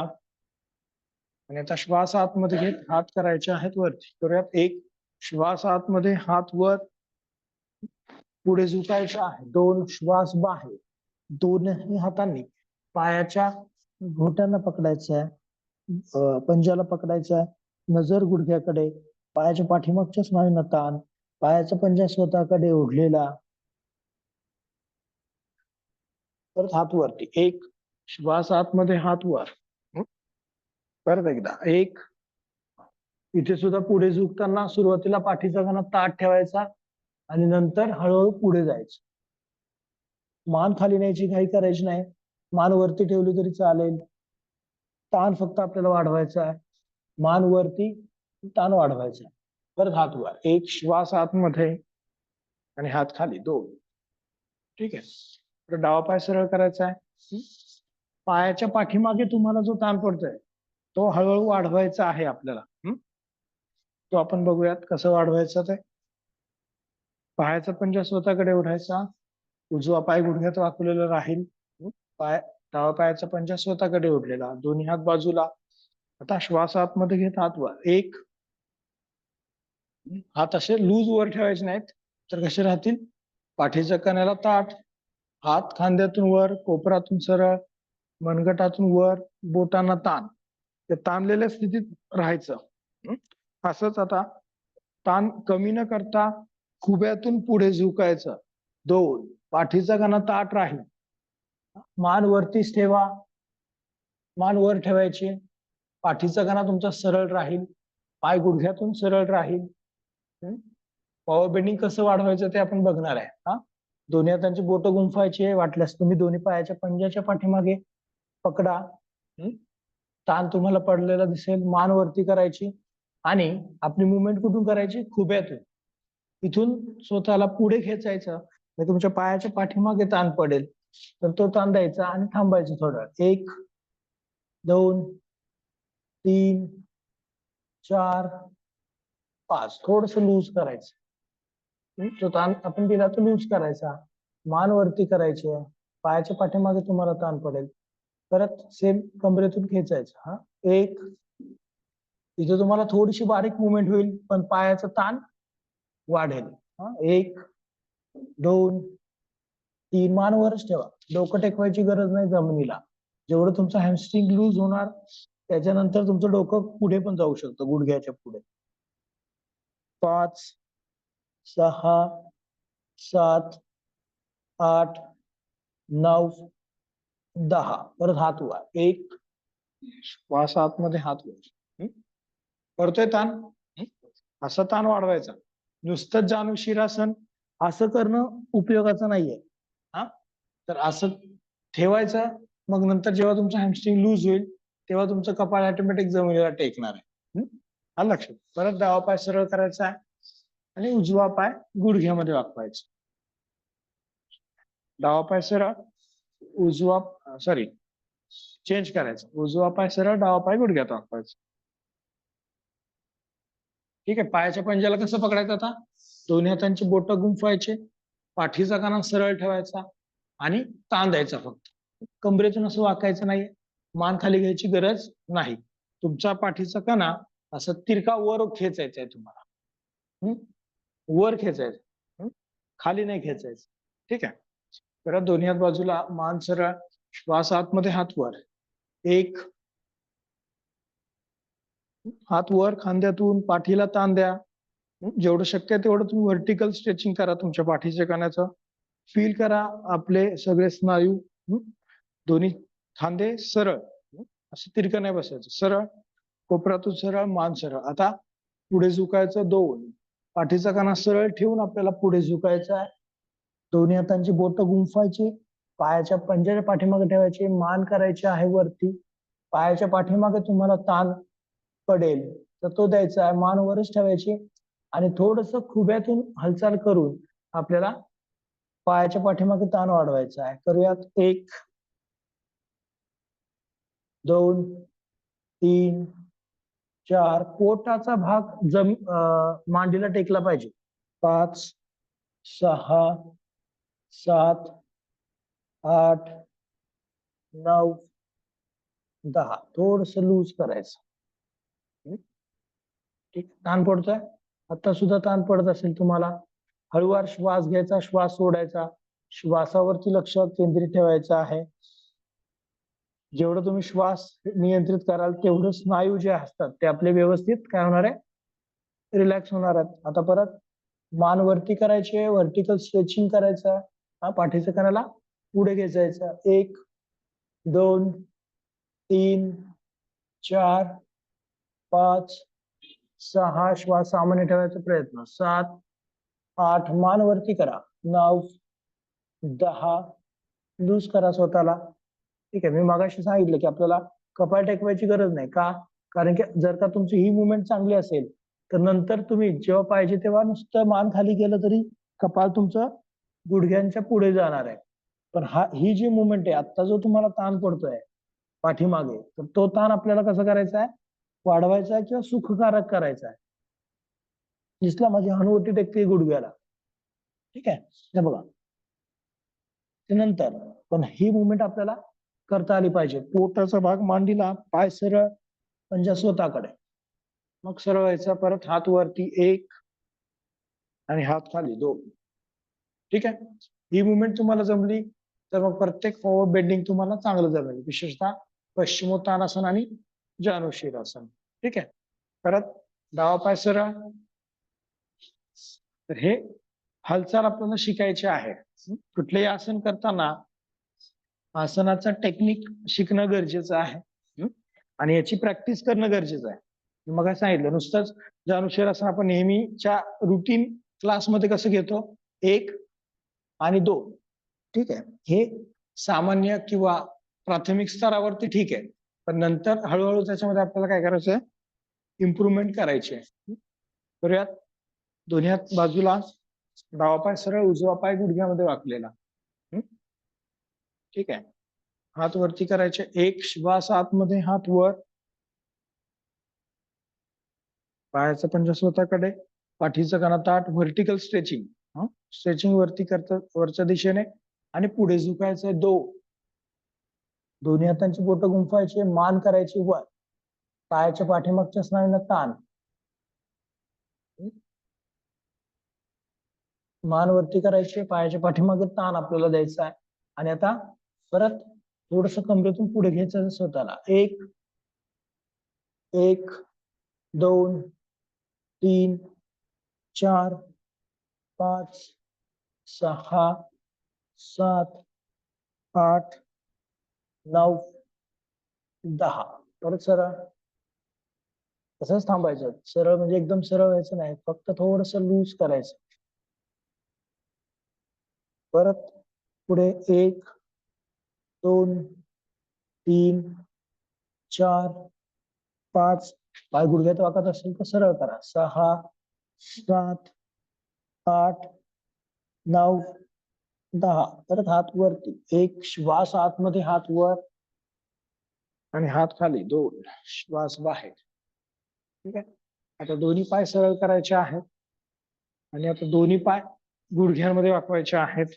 आणि आता श्वास आतमध्ये घेत हात करायचे आहेत वरती. करूयात. एक, श्वास आतमध्ये, हात वर, पुढे झुकायचा आहे. दोन, श्वास बाहेर. दोन्ही हातांनी पायाच्या घोट्यांना पकडायचं आहे, पंजाला पकडायचं आहे. नजर गुडघ्याकडे, पायाच्या पाठीमागच्या स्नायूंना ताण, पायाचा पंजा स्वतःकडे ओढलेला. परत हात वरती. एक, श्वास आतमध्ये, हात वर. परत एकदा. एक, इथे सुद्धा पुढे झुकताना सुरुवातीला पाठीचा कणा ताठ ठेवायचा आणि नंतर हळूहळू पुढे जायचं. मान खाली न्यायची घाई करायची नाही, मान वरती ठेवली तरी चालेल. ताण फक्त आपल्याला वाढवायचा आहे. मान वरती, ताण वाढवायचा आहे. परत हात वर. एक, श्वास आतमध्ये आणि हात खाली. दोन. ठीक आहे. तर डावा पाय सरळ करायचा आहे. पायाच्या पाठीमागे तुम्हाला जो ताण पडतोय तो हळूहळू वाढवायचा आहे आपल्याला. तो आपण बघूयात कसं वाढवायचं ते. पायाचा पंजा स्वतःकडे ओढायचा, उजवा पाय गुडघ्यात वाकवलेला राहील. पाय डावा पायाचा पंजा स्वतःकडे ओढलेला, दोन्ही हात बाजूला. आता श्वास आतमध्ये घेत हात वर. एक, हात असे लूज वर ठेवायचे नाहीत, तर कसे राहतील, पाठीच्या कण्याला ताठ, हात खांद्यातून वर, कोपरातून सरळ, मनगटातून वर, बोटांना ताण. ते ताणलेल्या स्थितीत राहायचं. असंच आता ताण कमी न करता खुब्यातून पुढे झुकायचं. दोन, पाठीचा कणा ताठ राहील, मान वरतीच ठेवा, मान वर ठेवायची, पाठीचा कणा तुमचा सरळ राहील, पाय गुडघ्यातून सरळ राहील. पॉवर बेंडिंग कसं वाढवायचं ते आपण बघणार आहे. दोन्ही हातांची बोट गुंफायची आहे. वाटल्यास तुम्ही दोन्ही पायाच्या पंजाच्या पाठीमागे पकडा. ताण तुम्हाला पडलेला दिसेल. मान वरती करायची आणि आपली मुवमेंट कुठून करायची, खुब्यातून. इथून स्वतःला पुढे खेचायचं, तुमच्या पायाच्या पाठीमागे ताण पडेल तर तो ताण द्यायचा आणि थांबायचं थोडं. एक, दोन, तीन, चार, पाच. थोडस लूज करायचं. तो ताण आपण दिला तो लूज करायचा. मान वरती करायची, पायाच्या पाठीमागे तुम्हाला ताण पडेल. परत सेम कमरेतून खेचायचं. एक, इथे तुम्हाला थोडीशी बारीक मुवमेंट होईल पण पायाचा ताण वाढेल. एक, दोन, तीन. मान वरच ठेवा, डोकं टेकवायची गरज नाही जमिनीला. जेवढं तुमचं हॅमस्ट्रिंग लूज होणार त्याच्यानंतर तुमचं डोकं पुढे पण जाऊ शकतं, गुडघ्याच्या पुढे. पाच, सहा, सात, आठ, नऊ, दहा. परत हात वर. एक, श्वास आतमध्ये, हात वर. करतोय ताण, असा ताण वाढवायचा. नुसतं जानुशिरासन असं करणं उपयोगाचं नाहीये. तर असं ठेवायचं, मग नंतर जेव्हा तुमचं हॅमस्ट्रिंग लूज होईल तेव्हा तुमचं कपाळ ऑटोमॅटिक जमिनीला टेकणार आहे. लक्षात. परत डावा पाय सरळ करायचा आहे आणि उजवा पाय गुडघ्यामध्ये वाकवायचा. डावा पाय सरळ, उजवा चेंज करायचं. उजवा पाय सरळ, डावा पाय गुडघ्यात वाकवायचा. ठीक आहे. पायाच्या पंजाला कसं पकडायचं आता, दोन्ही हातांची बोट गुंफवायचे, पाठीचा कणा सरळ ठेवायचा आणि ताण द्यायचा फक्त. कमरेतून असं वाकायचं नाही, मान खाली घ्यायची गरज नाही. तुमचा पाठीचा कणा असं तिरका वर खेचायचा आहे तुम्हाला. वर खेचायचं, खाली नाही खेचायचं. ठीक आहे. परत दोन्ही हात बाजूला, मान सरळ, श्वास आतमध्ये, हात वर. एक, हात वर खांद्यातून, पाठीला ताण द्या. जेवढं शक्य आहे तेवढं तुम्ही व्हर्टिकल स्ट्रेचिंग करा तुमच्या पाठीच्या कण्याचं. फील करा आपले सगळे स्नायू. दोन्ही खांदे सरळ, असं तिरकं नाही बसायचं, सरळ, कोपरातून सरळ, मान सरळ. आता पुढे झुकायचं. दोन, पाठीचा कणा सरळ ठेवून आपल्याला पुढे झुकायचं आहे. दोन्ही हातांची बोट गुंफायची, पायाच्या पंजाच्या पाठीमागे ठेवायची, मान करायची आहे वरती. पायाच्या पाठीमागे तुम्हाला ताण पडेल तर तो द्यायचा आहे, मान वरच ठेवायची आणि थोडस खुब्यातून हालचाल करून आपल्याला पायाच्या पाठीमागे ताण वाढवायचा आहे. करूयात. एक, दोन, तीन, 4, पोटाचा भाग मांडीला टेकला पाहिजे. 5, 6, 7, 8, 9, 10. थोडस लूज करायचं. ठीक, ताण पडतोय. आता सुद्धा ताण पडत असेल तुम्हाला. हळूवार श्वास घ्यायचा, श्वास सोडायचा. श्वासावरती लक्ष केंद्रित ठेवायचं आहे. जेवढं तुम्ही श्वास नियंत्रित कराल तेवढं स्नायू जे असतात ते आपले व्यवस्थित काय होणार आहे, रिलॅक्स होणार आहेत. आता परत मान वरती करायचे, व्हर्टिकल स्ट्रेचिंग करायचं. हा, पाठीच्या कणाला पुढे घ्यायचं. 1, 2, 3, 4, 5, 6. श्वास सामान्य ठेवायचा प्रयत्न. 7, 8. मान वरती करा. 9, 10. लूज करा स्वतःला. ठीक आहे. मी मगाशी सांगितलं की आपल्याला कपाळ टेकवायची गरज नाही. का? कारण की जर का तुमची ही मुवमेंट चांगली असेल तर नंतर तुम्ही जेव्हा पाहिजे तेव्हा नुसतं मान खाली केलं तरी कपाळ तुमचं गुडघ्यांच्या पुढे जाणार आहे. पण ही जी मुवमेंट आहे, आता जो तुम्हाला ताण पडतोय पाठीमागे, तर तो ताण आपल्याला कसं करायचा आहे, वाढवायचा आहे किंवा सुखकारक करायचा आहे. दिसला माझी हनुवटी टेकते गुडघ्याला. ठीक आहे. हे बघा, त्यानंतर पण ही मुवमेंट आपल्याला करता आली पाहिजे. पोटाचा भाग मांडीला, पाय सरळ, पंजा स्वतःकडे. मग सरळ व्हायचा. परत हात वरती 1 आणि हात खाली 2. ठीक आहे. ही मुवमेंट तुम्हाला जमली तर मग प्रत्येक फॉरवर्ड बेंडिंग तुम्हाला चांगलं जमेल, विशेषतः पश्चिमोत्तानासन आणि जानुशीरासन. ठीक आहे. परत डावा पाय सरळ. तर हे हालचाल आपल्याला शिकायची आहे. कुठलेही आसन करताना आसनाचा टेक्निक शिकणं गरजेचं आहे आणि याची प्रॅक्टिस करणं गरजेचं आहे. मग काय सांगितलं, नुसतंच जानुशीरासन आपण नेहमीच्या रुटीन क्लासमध्ये कसं घेतो, 1 आणि 2. ठीक आहे. हे सामान्य किंवा प्राथमिक स्तरावरती ठीक आहे, पण नंतर हळूहळू त्याच्यामध्ये आपल्याला काय करायचं आहे, इम्प्रुव्हमेंट करायची आहे. करूयात. दोन्ही हात बाजूला, डावा पाय सरळ, उजवा पाय गुडघ्यामध्ये वाकलेला. ठीक आहे. हात वरती करायचे. 1 श्वास आतमध्ये, हात वर, पायाचा पंजा स्वतःकडे, पाठीचा कणा ताठ, व्हर्टिकल स्ट्रेचिंग. स्ट्रेचिंग वरती करतात वरच्या दिशेने आणि पुढे झुकायचंय. 2. दोन्ही हातांची बोटं गुंफायची, मान करायची वर, पायाच्या पाठीमागच्या स्नायूंना ताण. मान वरती करायची, पायाच्या पाठीमागे ताण आपल्याला द्यायचा आहे. आणि आता परत थोडस कमरेतून पुढे घ्यायचं स्वतःला. 1, 2, 3, 4, 5, 6, 7, 8, 9, 10. परत सरळ. तसंच थांबायचं. सरळ म्हणजे एकदम सरळ व्हायचं नाही, फक्त थोडस लूज करायचं. परत पुढे 1, 2, 3, 4, 5. पाय गुडघ्यात वाकत असेल तर सरळ करा. 6, 7, 8, 9, 10. परत हात वरती. 1 श्वास आतमध्ये, हात वर आणि हात खाली. 2 श्वास बाहेर. ठीक आहे. आता दोन्ही पाय सरळ करायचे आहेत आणि आता दोन्ही पाय गुडघ्यांमध्ये वाकवायचे आहेत.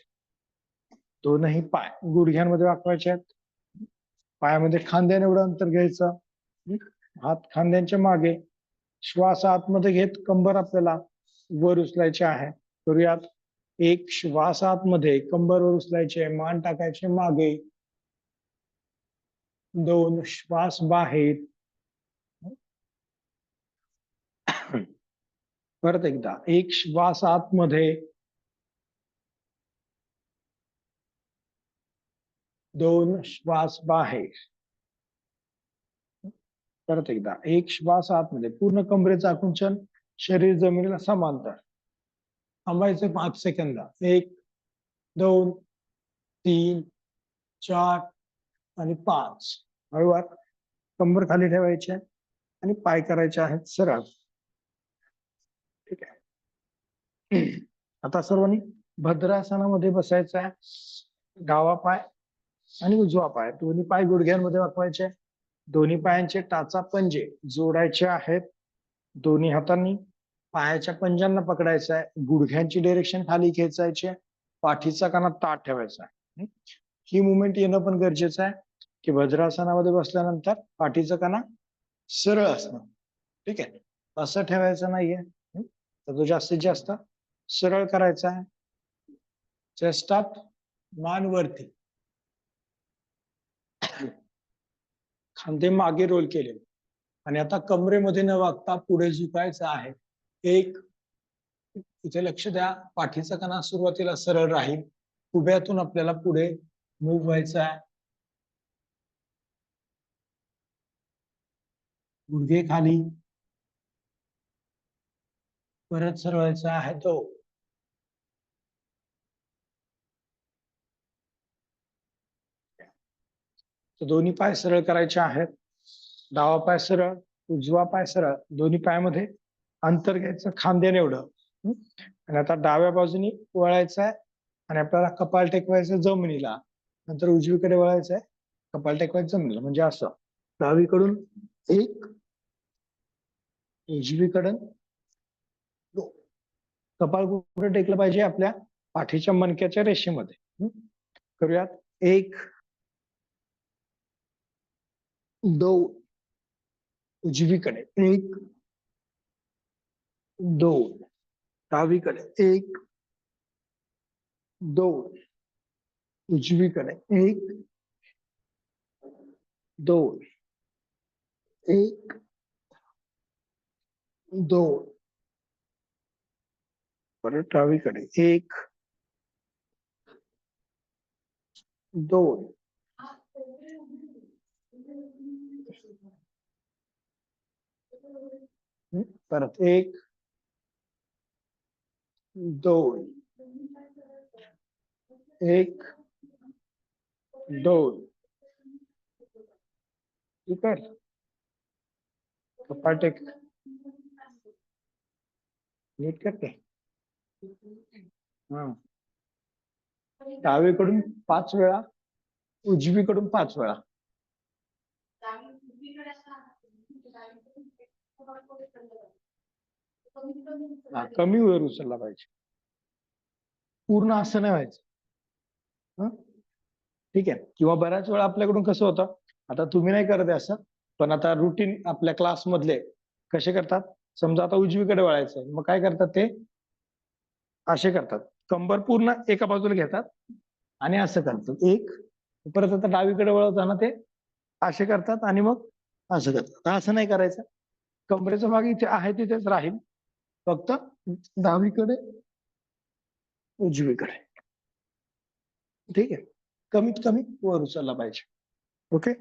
दोनही पाय गुडघ्यांमध्ये वाकवायचे आहेत. पायामध्ये खांद्याने एवढं अंतर घ्यायचं. हात खांद्यांच्या मागे. श्वास आतमध्ये घेत कंबर आपल्याला वर उचलायची आहे. करूयात. 1 श्वास आतमध्ये, कंबर वर उचलायचे, मान टाकायचे मागे. 2 श्वास बाहेर. परत एकदा. 1 श्वास आतमध्ये, 2 श्वास बाहेर. परत एकदा. 1 श्वास आतमध्ये, पूर्ण कमरेचं आकुंचन, शरीर जमिनीला समांतर. थांबायचं 5 सेकंद. 1, 2, 3, 4 आणि 5. हळूवार कंबर खाली ठेवायची आणि पाय करायचे आहेत सरळ. ठीक आहे. आता सर्वांनी भद्रासनामध्ये बसायचं आहे. डावा पाय आणि उजवा पाय दोन्ही पाय गुडघ्यांमध्ये वाकवायचे. दोन्ही पायांचे टाचा पंजे जोडायचे आहेत. दोन्ही हातांनी पायाच्या पंजांना पकडायचं आहे. गुडघ्यांची डायरेक्शन खाली खेचायची आहे. पाठीचा कणा ताठ ठेवायचा आहे. ही मुवमेंट येणं पण गरजेचं आहे की वज्रासनामध्ये बसल्यानंतर पाठीचा कणा सरळ असणं. ठीक आहे, असं ठेवायचं नाहीये, तर तो जास्तीत जास्त सरळ करायचा आहे. चेस्टात मान वरती, खांदे मागे रोल केले आणि आता कमरेमध्ये न वागता पुढे झुकायचं आहे. एक, इथे लक्ष द्या, पाठीचा कणा सुरुवातीला सरळ राहील. उभ्यातून आपल्याला पुढे मूव्ह व्हायचं आहे. गुडघे खाली, परत सरळायचा आहे तो. दोन्ही पाय सरळ करायचे आहेत. डावा पाय सरळ, उजवा पाय सरळ. दोन्ही पायामध्ये अंतर घ्यायचं खांद्याने एवढं. आणि आता डाव्या बाजूनी वळायचं आहे आणि आपल्याला कपाळ टेकवायचं जमिनीला. नंतर उजवीकडे वळायचं आहे, कपाळ टेकवायचं जमिनीला. म्हणजे असं डावीकडून एक, उजवीकडून दोन. कपाळ कुठे टेकलं पाहिजे? आपल्या पाठीच्या मणक्याच्या रेषेमध्ये. करूयात. एक, दोन, उजवीकडे एक, दोन, डावीकडे एक, दोन, उजवीकडे एक, दोन, एक, दोन, परत डावीकडे एक, दोन, परत एक, दोन, एक, दोन. ठीक आहे, कपाळ टेक नीट करते. हा, डावीकडून 5 वेळा, उजवीकडून 5 वेळा. कमी वर उचलला पाहिजे, पूर्ण असं नाही व्हायचं. ठीक आहे. किंवा बऱ्याच वेळा आपल्याकडून कसं होतं, आता तुम्ही नाही करत असं, पण आता रुटीन आपल्या क्लास मधले कसे करतात, समजा आता उजवीकडे वळायचं, मग काय करतात ते असे करतात, कंबर पूर्ण एका बाजूला घेतात आणि असं करतात. एक, परत आता डावीकडे वळवताना ते असे करतात आणि मग असं करतात. असं नाही करायचं, कमरेचा भाग इथे आहे तिथेच राहील, फक्त डावीकडे उजवीकडे. ठीक आहे, कमीत कमी वर उचलला पाहिजे. ओके,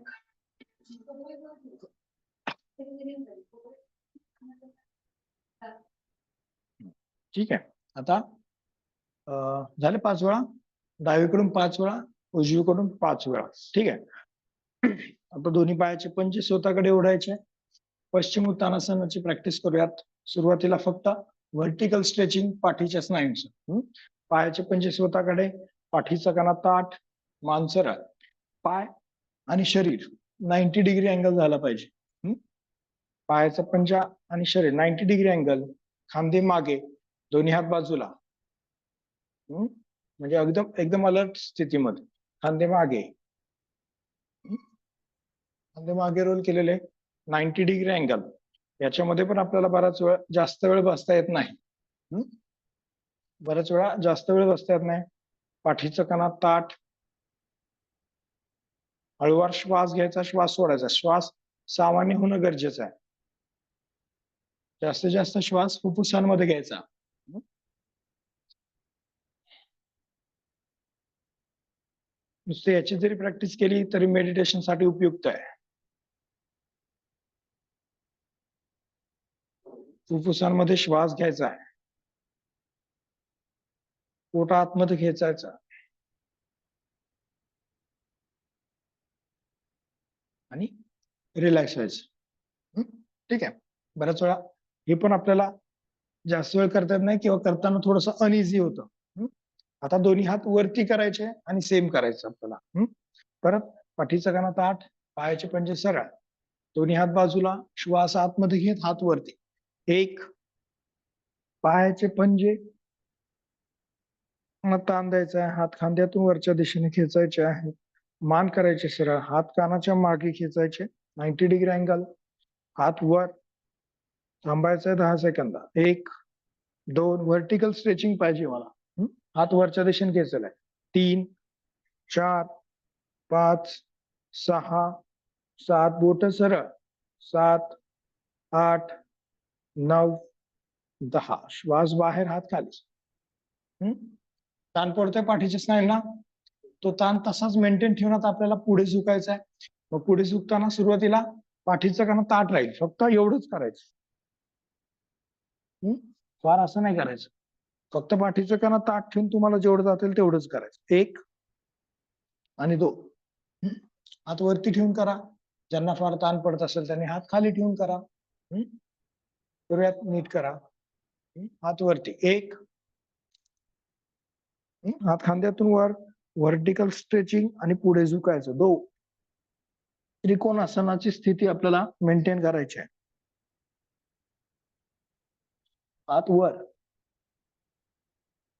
ठीक आहे. आता झाले 5 वेळा, डावीकडून 5 वेळा, उजवीकडून 5 वेळा. ठीक आहे. आता दोन्ही पायाचे पंजे स्वतःकडे ओढायचे. पश्चिम उत्तानासनाची प्रॅक्टिस करूयात. सुरुवातीला फक्त व्हर्टिकल स्ट्रेचिंग पाठीच्या स्नायूंचं. पायाचे पंजे स्वतःकडे, पाठीचा कणा ताठ, मान सरळ, पाय आणि शरीर 90 डिग्री अँगल झाला पाहिजे. पायाचा पंजा आणि शरीर 90 डिग्री अँगल, खांदे मागे, दोन्ही हात बाजूला. म्हणजे एकदम एकदम अलर्ट स्थितीमध्ये खांदे मागे, खांदे मागे रोल केलेले 90 डिग्री अँगल. याच्यामध्ये पण आपल्याला बराच वेळ जास्त वेळ बसता येत नाही. बऱ्याच वेळा जास्त वेळ बसता येत नाही. पाठीचा कणा ताठ, हळूवार श्वास घ्यायचा, श्वास सोडायचा. श्वास सामान्य होणं गरजेचं आहे. जास्तीत जास्त श्वास फुफ्फुसांमध्ये घ्यायचा. नुसते याची जरी प्रॅक्टिस केली तरी मेडिटेशन साठी उपयुक्त आहे. फुफ्फुसांमध्ये श्वास घ्यायचा आहे, पोट आतमध्ये खेचायचा आणि रिलॅक्स व्हायचं. ठीक आहे. बऱ्याच वेळा हे पण आपल्याला जास्त वेळ करता येत नाही किंवा करताना थोडस अनइझी होतं. आता दोन्ही हात वरती करायचे आणि सेम करायचं आपल्याला. परत पाठीचा कणा ताठ, पायाचे पंजे सरळ, दोन्ही हात बाजूला, श्वास आतमध्ये घेत हात वरती. एक, पायाचे पंजे ताण द्यायचा आहे, हात खांद्यातून वरच्या दिशेने खेचायचे आहे, मान करायचे सरळ, हात कानाच्या मागे खेचायचे 90 डिग्री अँगल, हात वर, थांबायचंय 10 सेकंद. एक, दोन, व्हर्टिकल स्ट्रेचिंग पाहिजे मला. हात वरच्या दिशेने खेचलाय. 3, 4, 5, 6, 7, बोट सरळ, 7, 8, 9, 10. श्वास बाहेर, हात खाली. ताण पडतोय पाठीच्या स्नायूंना, तो ताण तसाच मेंटेन ठेवण्यात आपल्याला पुढे झुकायचा आहे. मग पुढे झुकताना सुरुवातीला पाठीचं कणं ताठ राहील, फक्त एवढंच करायचं. फार असं नाही करायचं, फक्त पाठीचं कणं ताठ ठेवून तुम्हाला जेवढं जातील तेवढंच करायचं. एक आणि दोन. हात वरती ठेवून करा. ज्यांना फार ताण पडत असेल त्यांनी हात खाली ठेवून करा. करूयात, नीट करा. हात वरती. एक, हात खांद्यातून वर, व्हर्टिकल स्ट्रेचिंग आणि पुढे झुकायचं. 2, त्रिकोणासनाची स्थिती आपल्याला मेंटेन करायची आहे. हात वर.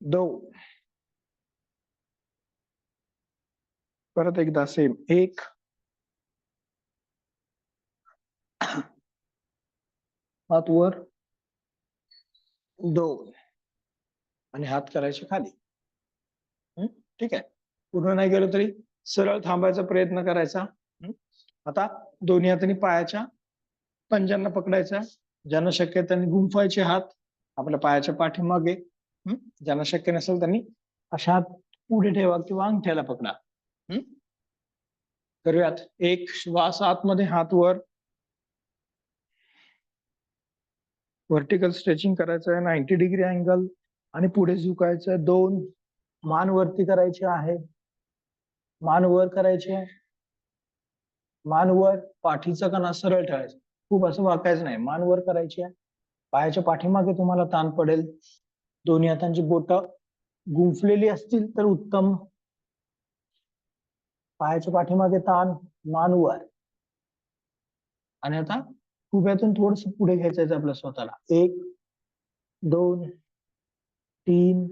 2, परत एकदा सेम. 1, हात वर. 2 आणि हात करायचे खाली. ठीक आहे. पूर्ण नाही गेलो तरी सरळ थांबायचा प्रयत्न करायचा. आता दोन्ही हातांनी पायाच्या पंजांना पकडायचा. ज्यांना शक्य आहे त्यांनी गुंफायचे हात आपल्या पायाच्या पाठीमागे. ज्यांना शक्य नसेल त्यांनी अशा हात पुढे ठेवा किंवा अंगठ्याला पकडा. करूयात. एक, श्वास आतमध्ये, हात वर, व्हर्टिकल स्ट्रेचिंग करायचं आहे 90 डिग्री अँगल आणि पुढे झुकायचं आहे. 2, मान वरती करायची आहे, मान वर करायची आहे, मान वर, पाठीचा कणा सरळ ठेवायचा, खूप असं वाकायचं नाही, मान वर करायची आहे. पायाच्या पाठीमागे तुम्हाला ताण पडेल. दोन्ही हातांची बोट गुंफलेली असतील तर उत्तम. पायाच्या पाठीमागे ताण, मान वर. आणि आता खुब्यातून थोडस पुढे घ्यायचं आपल्या स्वतःला. 1, 2, 3,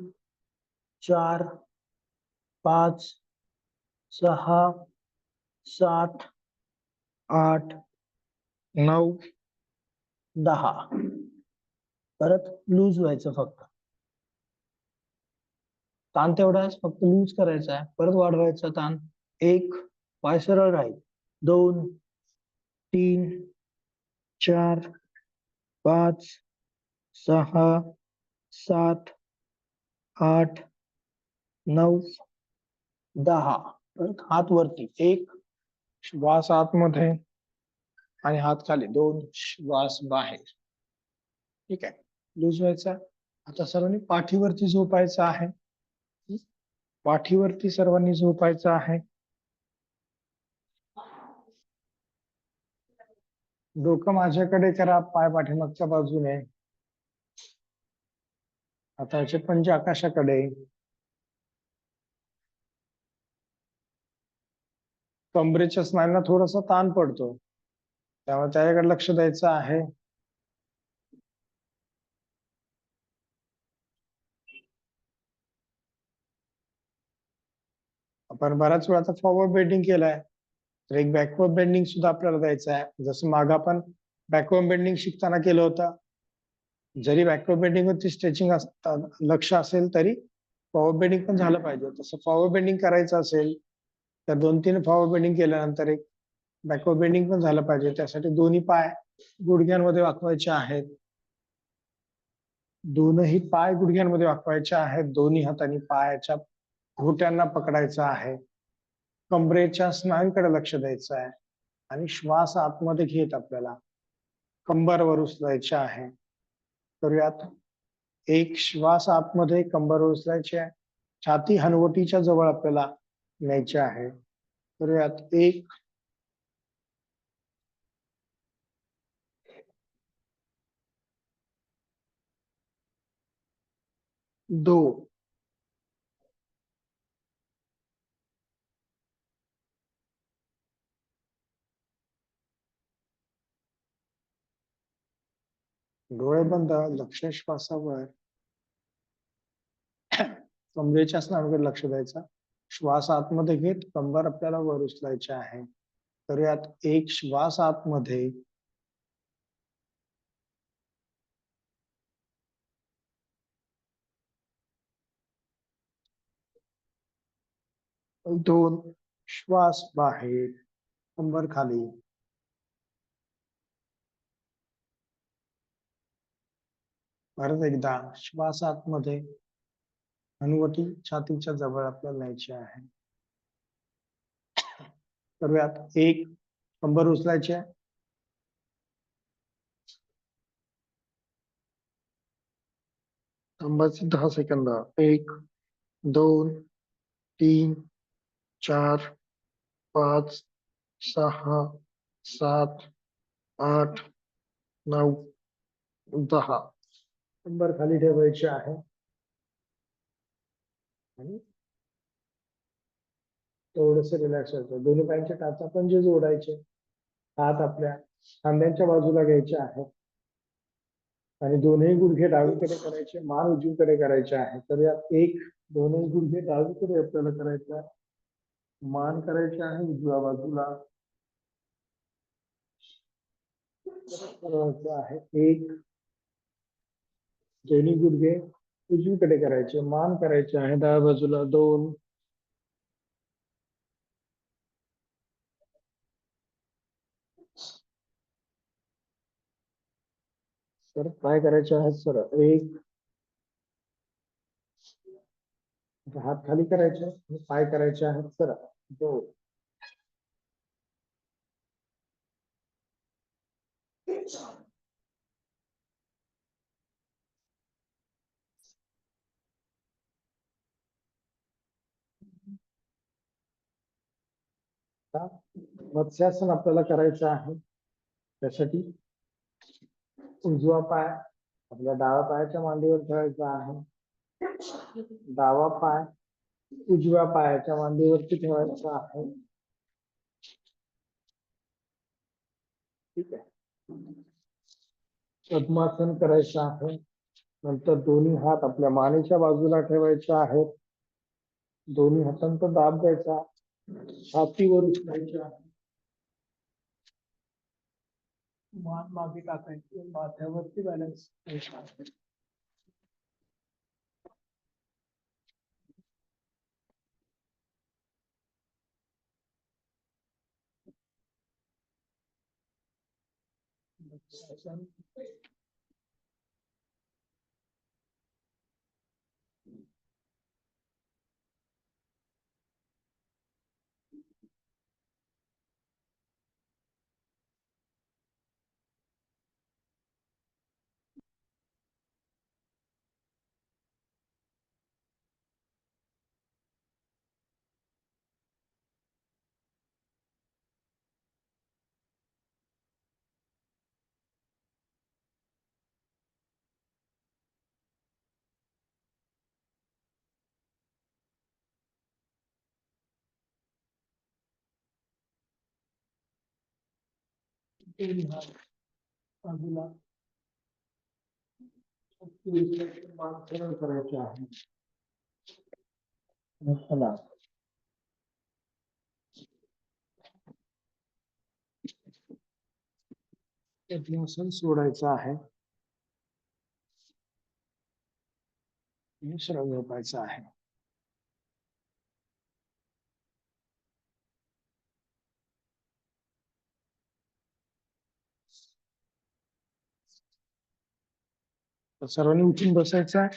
4, 5, 6, 7, 8, 9, 10. परत लूज व्हायचं, फक्त ताण तेवढाच, फक्त लूज करायचा आहे. परत वाढवायचा ताण. 1, पाय सरळ राहील. 2, 3, 4, 5, 6, 7, 8, 9, 10. परत हात वरती. 1, श्वास आतमध्ये आणि हात खाली. 2, श्वास बाहेर. ठीक आहे, लूज व्हायचा. आता सर्वांनी पाठीवरती झोपायचं आहे. पाठीवरती सर्वांनी झोपायचं आहे. डोकं माझ्याकडे करा, पाय पाठीमागच्या बाजूने. हाताचे पंजे आकाशाकडे. कमरेच्या स्नायूंना थोडासा ताण पडतो, त्यामुळे त्याच्याकडे लक्ष द्यायचं आहे. आपण बऱ्याच वेळा फॉरवर्ड बेंडिंग केलाय, तर एक बॅकवर्ड बेंडिंग सुद्धा आपल्याला द्यायचं आहे. जसं माग आपण बॅकवर्ड बेंडिंग शिकताना केलं होतं. जरी बॅकवर्ड बेंडिंग वरती स्ट्रेचिंग लक्ष असेल तरी फॉरवर्ड बेंडिंग पण झालं पाहिजे. तसं फॉरवर्ड बेंडिंग करायचं असेल तर 2-3 फॉरवर्ड बेंडिंग केल्यानंतर एक बॅकवर्ड बेंडिंग पण झालं पाहिजे. त्यासाठी दोन्ही पाय गुडघ्यांमध्ये वाकवायचे आहेत. दोनही पाय गुडघ्यांमध्ये वाकवायचे आहेत. दोन्ही हातांनी पायाच्या घोट्यांना पकडायचं आहे. कमरेच्या स्नायूंकडे लक्ष द्यायचं आहे आणि श्वास आतमध्ये घेत आपल्याला कंबरवर उचलायचे आहे. करूयात. 1, श्वास आतमध्ये, कंबरवर उचलायचे आहे. छाती हनवटीच्या जवळ आपल्याला न्यायची आहे. करूयात. 1, 2, डोळे बंद, लक्ष श्वासावर. कमरेच्या स्नायूकडे लक्ष द्यायचं. श्वास आतमध्ये घेत कंबर आपल्याला वर उचलायची आहे. तर यात एक श्वास आतमध्ये, दोन श्वास बाहेर, कंबर खाली. परत एकदा श्वास आतमध्ये, हनुवटी छातीच्या जवळ आपल्याला न्यायची आहे. तर यात एक कंबर उचलायची आहे. थांबायचे 10 सेकंद. 1, 2, 3, 4, 5, 6, 7, 8, 9, 10. कंबर खाली ठेवायची आहे आणि थोडस रिलॅक्स व्हायचं. दोन्ही पायांच्या टाचा पंजे जोडायचे. हात आपल्या खांद्यांच्या बाजूला घ्यायचे आहेत आणि दोन्ही गुडघे डावीकडे करायचे, मान उजवीकडे करायचे आहे. तर यात एक, दोन्ही गुडघे डावीकडे आपल्याला करायचे आहे, मान करायचे आहे उजव्या बाजूला करायचं आहे. एक, दोन्ही गुडघे उजवीकडे करायचे, मान करायचे आहे डाव्या बाजूला. 2, तर पाय करायचे आहेत सरळ. 1, हात खाली करायचे आणि पाय करायचे आहेत सरळ. 2, मत्स्यासन आपल्याला करायचं आहे. त्यासाठी उजवा पाय आपल्या डाव्या पायाच्या मांडीवर ठेवायचा आहे. डावा पाय उजव्या पायाच्या मांडीवरती ठेवायचा आहे. ठीक आहे. पद्मासन करायचं आहे. नंतर दोन्ही हात आपल्या मानेच्या बाजूला ठेवायचे आहेत. दोन्ही हातांचा दाब द्यायचा, छातीवर उचलायची आहे, मान मागे टाकायची, माथ्यावरती बॅलन्स करायचा आहे. दोन्ही हात बाजूला, मान सरळ करायचे आहे. चला, पद्मासन सोडायचं आहे. सरळ झोपायचं आहे. तर सर्वांनी उठून बसायचं आहे.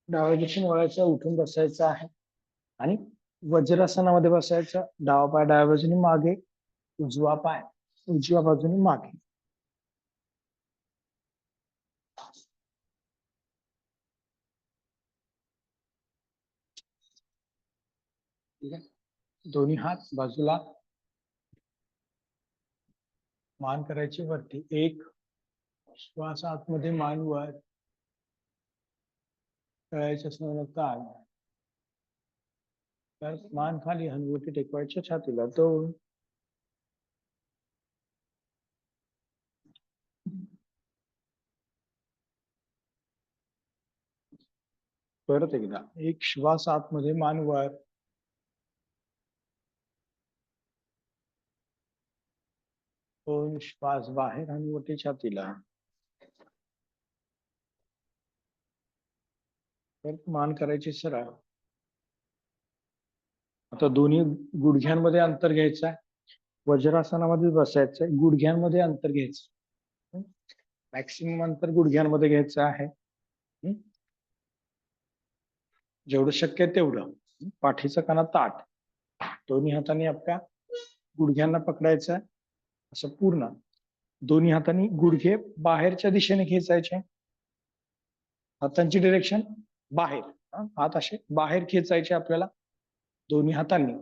डाव्या दिशेने वळायचं, उठून बसायचं आहे आणि वज्रासनामध्ये बसायचं. डावा पाय डाव्या बाजूने मागे, उजवा पाय उजव्या बाजूने मागे. ठीक आहे. दोन्ही हात बाजूला, मान करायची वरती. 1, श्वास आतमध्ये, मान वर, तळायच्या स्नायूला ताल. तर मान खाली, हनुवटी टेकवायच्या छातीला. 2, परत एकदा एक श्वास आतमध्ये मान वर, दोन श्वास बाहेर आणि वरती छातीला, परत मान करायची सरळ. आता दोन्ही गुडघ्यांमध्ये अंतर घ्यायचं आहे, वज्रासनामध्ये बसायचंय, गुडघ्यांमध्ये अंतर घ्यायचं, मॅक्सिमम अंतर गुडघ्यांमध्ये घ्यायचं आहे. जेवढं शक्य आहे तेवढं. पाठीचा कणा ताठ, दोन्ही हातांनी आपल्या गुडघ्यांना पकडायचं आहे, असं पूर्ण दोन्ही हातांनी गुडघे बाहेरच्या दिशेने खेचायचे, हातांची डिरेक्शन बाहेर, हात असे बाहेर खेचायचे आपल्याला दोन्ही हातांनी,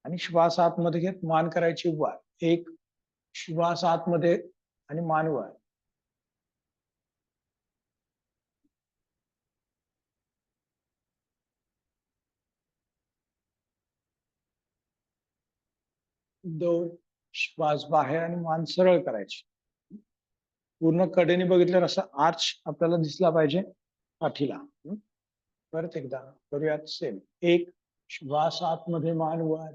आणि श्वास आतमध्ये घेत मान करायची वर. एक श्वास आतमध्ये आणि मान वर, दोन श्वास बाहेर आणि मान सरळ करायची. पूर्ण कडेने बघितल्यावर असा आर्च आपल्याला दिसला पाहिजे पाठीला. परत एकदा करूयात सेम. एक श्वास आतमध्ये मान वर,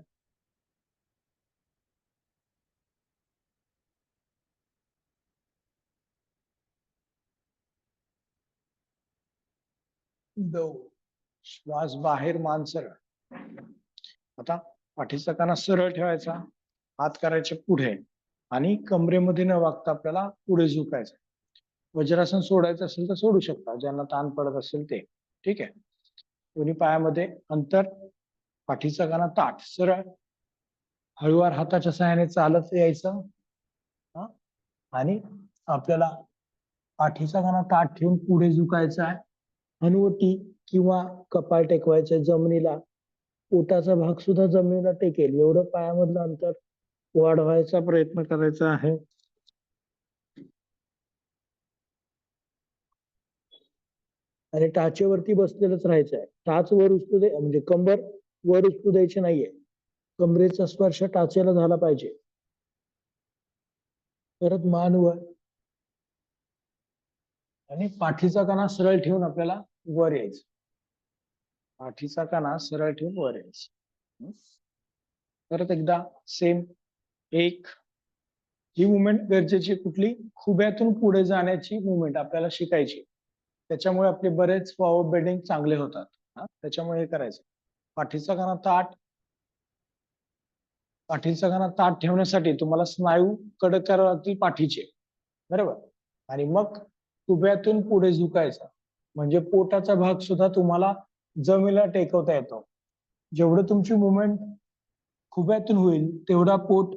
दोन श्वास बाहेर मान सरळ. आता पाठीचा कणा सरळ ठेवायचा, हात करायचे पुढे आणि कमरेमध्ये न वागता आपल्याला पुढे झुकायचं. वज्रासन सोडायचं असेल तर सोडू शकता, ज्यांना ताण पडत असेल ते. ठीक आहे. दोन्ही पायामध्ये अंतर, पाठीचा कणा ताठ सरळ, हळूवार हाताच्या सहाय्याने चालत यायचं, आणि आपल्याला पाठीचा कणा ताठ ठेवून पुढे झुकायचा आहे. हनुवटी किंवा कपाळ टेकवायचं जमिनीला, पोटाचा भाग सुद्धा जमिनीला टेकेल एवढं पायामधलं अंतर वाढवायचा प्रयत्न करायचा आहे. आणि टाचेवरती बसलेलंच राहायचं आहे. टाच वर उचलू दे, म्हणजे कंबर वर उचलू द्यायची नाहीये, कमरेचा स्पर्श टाचेला झाला पाहिजे. परत मान वर आणि पाठीचा कणा सरळ ठेवून आपल्याला वर यायचं. पाठीचा कणा सरळ ठेवून वर यायचं. परत एकदा सेम. एक ही मुवमेंट गरजेची, कुठली खुब्यातून पुढे जाण्याची मुवमेंट आपल्याला शिकायची, त्याच्यामुळे आपले बरेच फॉरवर्ड बेंडिंग चांगले होतात. त्याच्यामुळे हे करायचं. पाठीचा कणा ताठ, पाठीचा कणा ताठ ठेवण्यासाठी तुम्हाला स्नायू कडक करावे लागतील पाठीचे, बरोबर. आणि मग खुब्यातून पुढे झुकायचा, म्हणजे पोटाचा भाग सुद्धा तुम्हाला जमिनीला टेकवता येतो. जेवढं तुमची मुवमेंट खुब्यातून होईल तेवढा पोट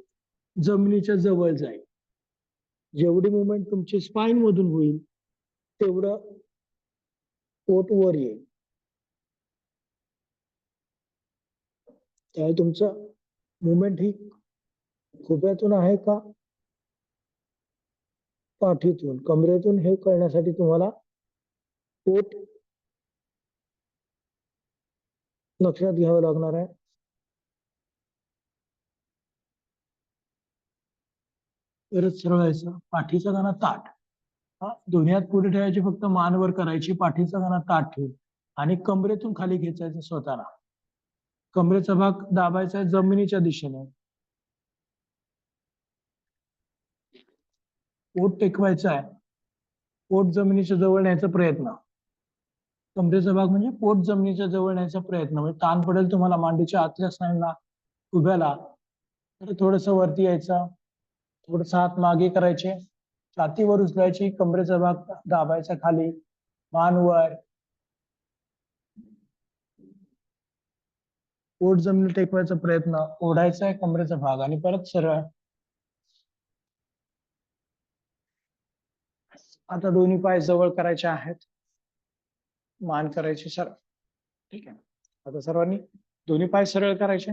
जमिनीच्या जवळ जाईल. जेवढी मुवमेंट तुमची स्पाइन मधून होईल तेवढं पोट वर येईल. त्यामुळे तुमचं मुवमेंट ही खुब्यातून आहे का पाठीतून, कमरेतून, हे कळण्यासाठी तुम्हाला पोट लक्षात घ्यावं लागणार आहे. परत सरळ व्हायचं. पाठीचा कणा ताठ, दोन्ही हात पुढे ठेवायचे, फक्त मानवर करायची, पाठीचा कणा ताठ ठेवून, आणि कमरेतून खाली खेचायचं स्वतःला. कमरेचा भाग दाबायचा आहे जमिनीच्या दिशेने. पोट टेकवायचं आहे, पोट जमिनीच्या जवळ न्यायचा प्रयत्न. कमरेचा भाग म्हणजे पोट जमिनीच्या जवळ न्यायचा प्रयत्न, म्हणजे ताण पडेल तुम्हाला मांडीच्या आतल्या स्नायूंना, उभ्याला. तर थोडस वरती यायचं, थोडस हात मागे करायचे, छातीवर उचलायची, कमरेचा भाग दाबायचा खाली, मान वर, पोट जमिनीला टेकवायचा प्रयत्न, ओढायचा आहे कमरेचा भाग, आणि परत सरळ. आता दोन्ही पाय जवळ करायचे आहेत, मान करायची सरळ. ठीक आहे. आता सर्वांनी दोन्ही पाय सरळ करायचे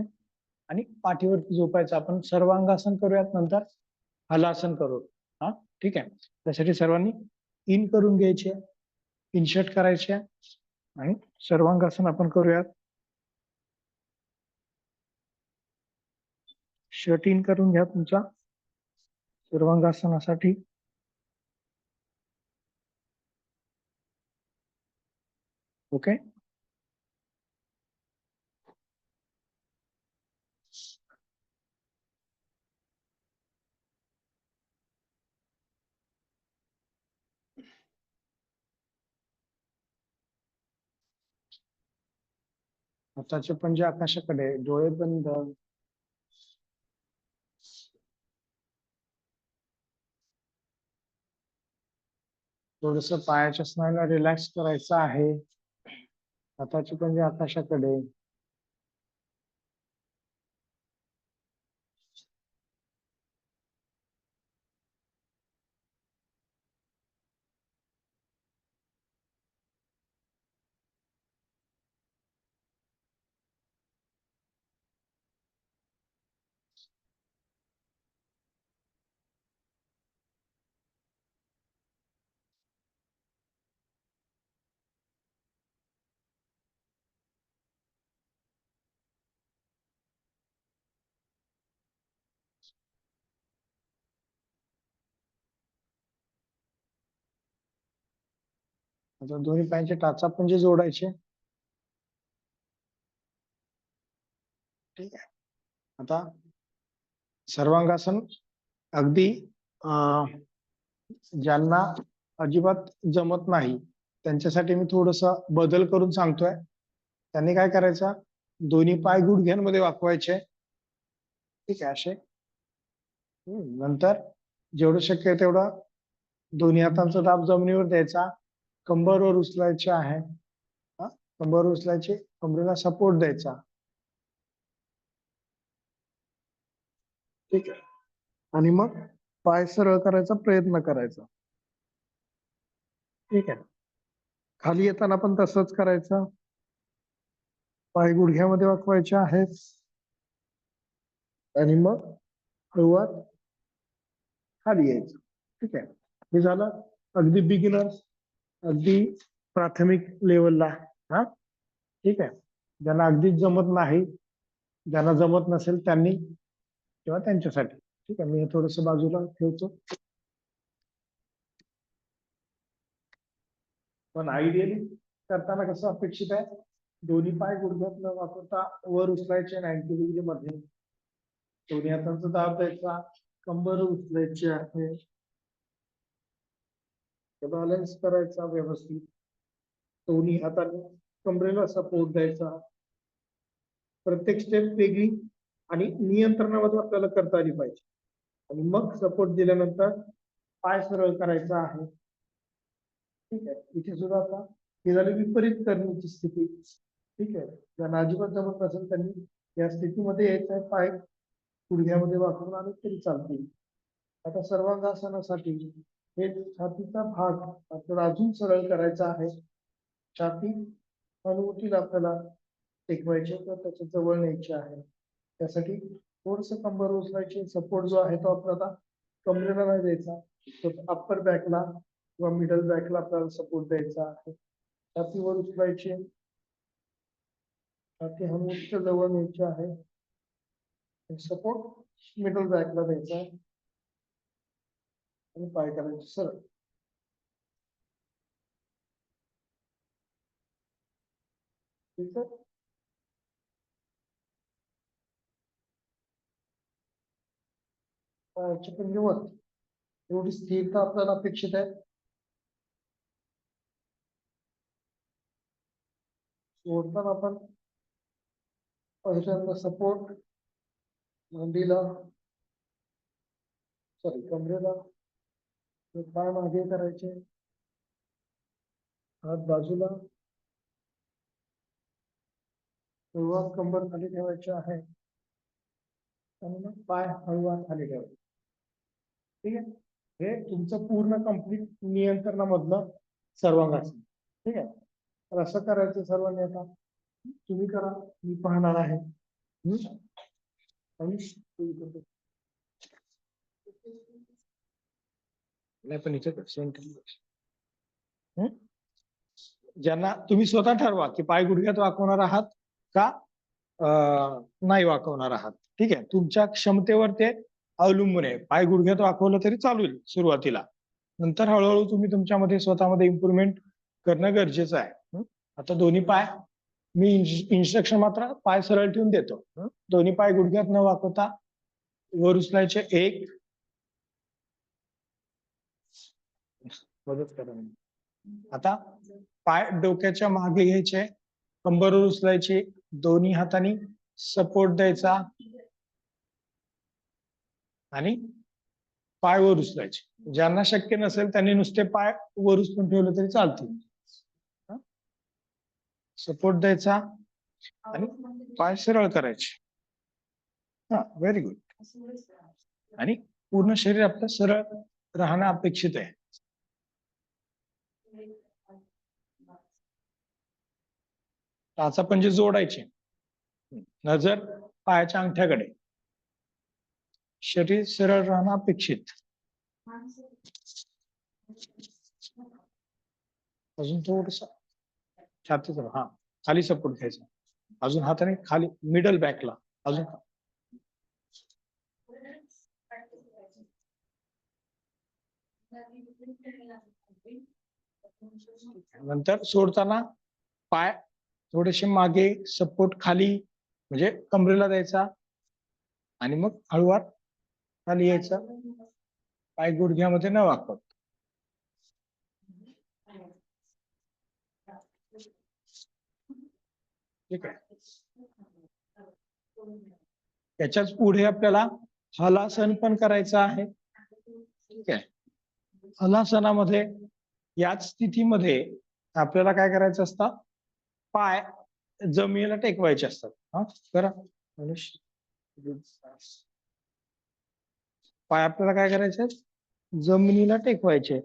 आणि पाठीवरती झोपायचं. आपण सर्वांगासन करूयात, नंतर हलासन करू. ठीक आहे. त्यासाठी सर्वांनी इन करून घ्यायचे, इनशर्ट करायचे आणि सर्वांगासन आपण करूयात. शर्ट इन करून घ्या तुमचा सर्वांगासनासाठी. ओके. हाताचे पंजे आकाशाकडे, डोळे बंद. थोडस पायाच्या स्नायूला रिलॅक्स करायचं आहे. हाताचे पंजे आकाशाकडे. आता दोन्ही पायांचे टाचा पंजे जोडायचे. ठीक आहे. आता सर्वांगासन अगदी ज्यांना अजिबात जमत नाही त्यांच्यासाठी मी थोडस बदल करून सांगतोय. त्यांनी काय करायचं, दोन्ही पाय गुडघ्यांमध्ये वाकवायचे. ठीक आहे. असे नंतर जेवढं शक्य आहे तेवढं दोन्ही हातांचा दाब जमिनीवर द्यायचा. कंबरवर उचलायचे आहे. कंबरवर उचलायचे, कमरेला सपोर्ट द्यायचा. ठीक आहे. आणि मग पाय सरळ करायचा प्रयत्न करायचा. ठीक आहे. खाली येताना पण तसंच करायचं. पाय गुडघ्यामध्ये वाकवायचे आहेत आणि मग हळूवार खाली यायचं. ठीक आहे. हे झालं अगदी बिगिनर्स, अगदी प्राथमिक लेवलला. हा, ठीक आहे. ज्यांना अगदीच जमत नाही, ज्यांना जमत नसेल त्यांनी किंवा त्यांच्यासाठी. ठीक आहे. मी हे थोडस बाजूला ठेवतो. पण आयडियली करताना कसं अपेक्षित आहे, दोन्ही पाय गुडघ्यात न वापरता वर उचलायचे 90 डिग्री मध्ये. दोन्ही हातांचा दाब द्यायचा, कंबर उचलायची आहे, बॅलन्स करायचा व्यवस्थित. दोन्ही हाताने कमरेला सपोर्ट द्यायचा. प्रत्येक स्टेप वेगळी आणि नियंत्रणामध्ये आपल्याला करता आली पाहिजे. आणि मग सपोर्ट दिल्यानंतर पाय सरळ करायचा आहे. ठीक आहे. इथे सुद्धा आता ही झाली विपरीत करण्याची स्थिती. ठीक आहे. ज्यांना अजिबात जमत नसेल त्यांनी या स्थितीमध्ये यायचं आहे. पाय गुडघ्यामध्ये वाकरून आले तरी चालतील. आता सर्वांगासनासाठी हे छातीचा भाग आपल्याला अजून सरळ करायचा आहे. छाती हनुवटीला आपल्याला टेकवायचे तर त्याच्या जवळ न्यायचे आहे. त्यासाठी थोडस कंबर उचलायचे. सपोर्ट जो आहे तो आपल्याला कमरेला नाही द्यायचा, तो अप्पर बॅकला किंवा मिडल बॅकला आपल्याला सपोर्ट द्यायचा आहे. छातीवर उचलायचे, छाती हनुवटीच्या जवळ न्यायची आहे. सपोर्ट मिडल बॅकला द्यायचा आहे आणि पाय करायचे सरळ. ठीक आहे. पायाचे पंजे वर, एवढी स्थिरता आपल्याला अपेक्षित आहे. सोडताना आपण पहिल्यांदा सपोर्ट मांडीला, सॉरी कमरेला, पाय मागे करायचे, हात बाजूला, हळूवार कंबर खाली ठेवायचे आहे आणि मग पाय हळूवार खाली ठेवायचे. ठीक आहे. हे तुमचं पूर्ण कंप्लीट नियंत्रणामधलं सर्वांगासन. ठीक आहे. तर असं करायचं सर्वांनी. आता तुम्ही करा, मी पाहणार आहे. नाही पण ज्यांना तुम्ही स्वतः ठरवा की पाय गुडघ्यात वाकवणार आहात का नाही वाकवणार आहात. ठीक आहे. तुमच्या क्षमतेवर ते अवलंबून आहे. पाय गुडघ्यात वाकवलं तरी चालेल सुरुवातीला, नंतर हळूहळू तुम्ही तुमच्यामध्ये स्वतःमध्ये इम्प्रुव्हमेंट करणं गरजेचं आहे. आता दोन्ही पाय मी इन्स्ट्रक्शन मात्र पाय सरळ ठेवून देतो. दोन्ही पाय गुडघ्यात न वाकवता वर उचलायचे. एक, मदत करा. आता पाय डोक्याच्या मागे घ्यायचे, कंबरवर उचलायची, दोन्ही हाताने सपोर्ट द्यायचा आणि पाय वर उचलायचे. ज्यांना शक्य नसेल त्यांनी नुसते पाय वर उचलून ठेवले तरी चालतील. सपोर्ट द्यायचा आणि पाय सरळ करायचे. हा, व्हेरी गुड. आणि पूर्ण शरीर आपलं सरळ राहणं अपेक्षित आहे. टाचा पंजे जोडायचे. नजर पायाच्या अंगठ्याकडे. शरीर सरळ राहणं अपेक्षित. अजून थोडस छातीचा, हा, खाली सपोर्ट घ्यायचा. अजून हाताने खाली मिडल बॅकला. अजून नंतर सोडताना पाय थोडेसे मागे, सपोर्ट खाली, म्हणजे कमरेला द्यायचा आणि मग हळूवार खाली यायचा. पाय गुडघ्यामध्ये न वाकवत. ठीक आहे. त्याच्याच पुढे आपल्याला हलासन पण करायचं आहे. ठीक आहे. हलासनामध्ये याच स्थितीमध्ये आपल्याला काय करायचं असतं, पाय जमिनीला टेकवायचे असतात. हा, करा. पाय आपल्याला काय करायचे, जमिनीला टेकवायचे.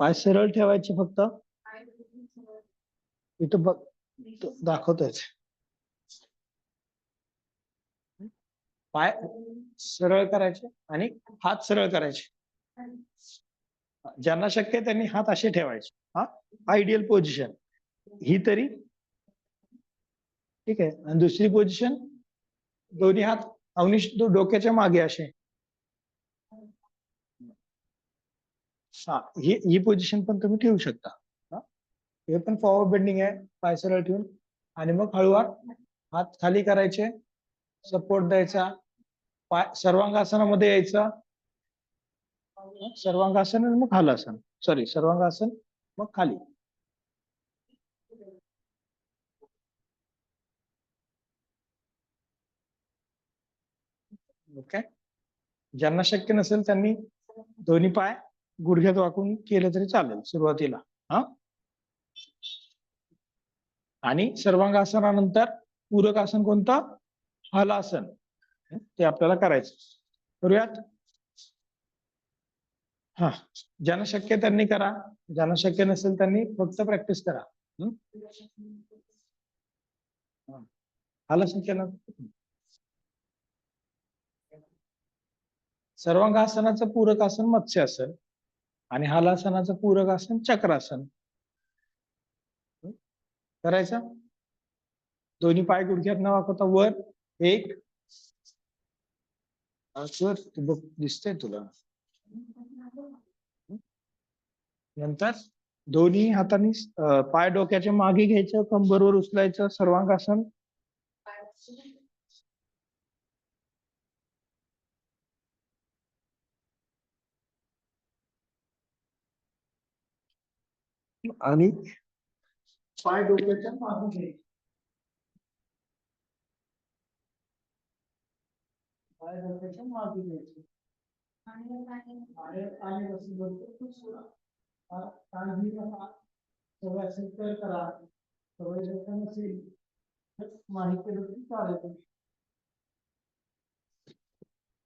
पाय सरळ ठेवायचे फक्त. इथं बघ, दाखवतोय. पाय सरळ करायचे आणि हात सरळ करायचे. ज्यांना शक्य आहे त्यांनी हात असे ठेवायचे. हा, आयडियल पोझिशन ही तरी. ठीक आहे. आणि दुसरी पोझिशन, दोन्ही हात अवनिश डोक्याच्या मागे असे. हा, ही पोझिशन पण तुम्ही ठेवू शकता. हे पण फॉरवर्ड बेंडिंग आहे. पाय सरळ ठेवून आणि मग हळूवार हात खाली करायचे, सपोर्ट द्यायचा. पाय सर्वांगासनामध्ये यायचा. सर्वांगासन आणि मग हलासन. सॉरी, सर्वांगासन मग खाली. ओके. ज्यांना शक्य नसेल त्यांनी दोन्ही पाय गुडघ्यात वाकून केलं तरी चालेल सुरुवातीला. हा, आणि सर्वांगासनानंतर पूरक आसन कोणतं, हलासन, ते आपल्याला करायचं. करूयात. हा, ज्यांना शक्य त्यांनी करा. ज्यांना शक्य नसेल त्यांनी फक्त प्रॅक्टिस करा. हलासन केलं. सर्वांगासनाचं पूरक आसन मत्स्यासन आणि हलासनाचं पूरक आसन चक्रासन. करायचं. दोन्ही पाय गुडघ्यात न वाकवता वर. एक, बघ दिसतंय तुला. नंतर दोन्ही हातांनी पाय डोक्याच्या मागे घ्यायचं, कंबरवर उचलायचं, सर्वांगासन. आणि पाय डोक्याच्या मागे घ्यायचे. पाय डोक्याच्या मागे घ्यायचे. आणि बसून बोलतो काळजी करा. सवय असेल तर करा. सवय जर नसेल तर माहिती चालेल.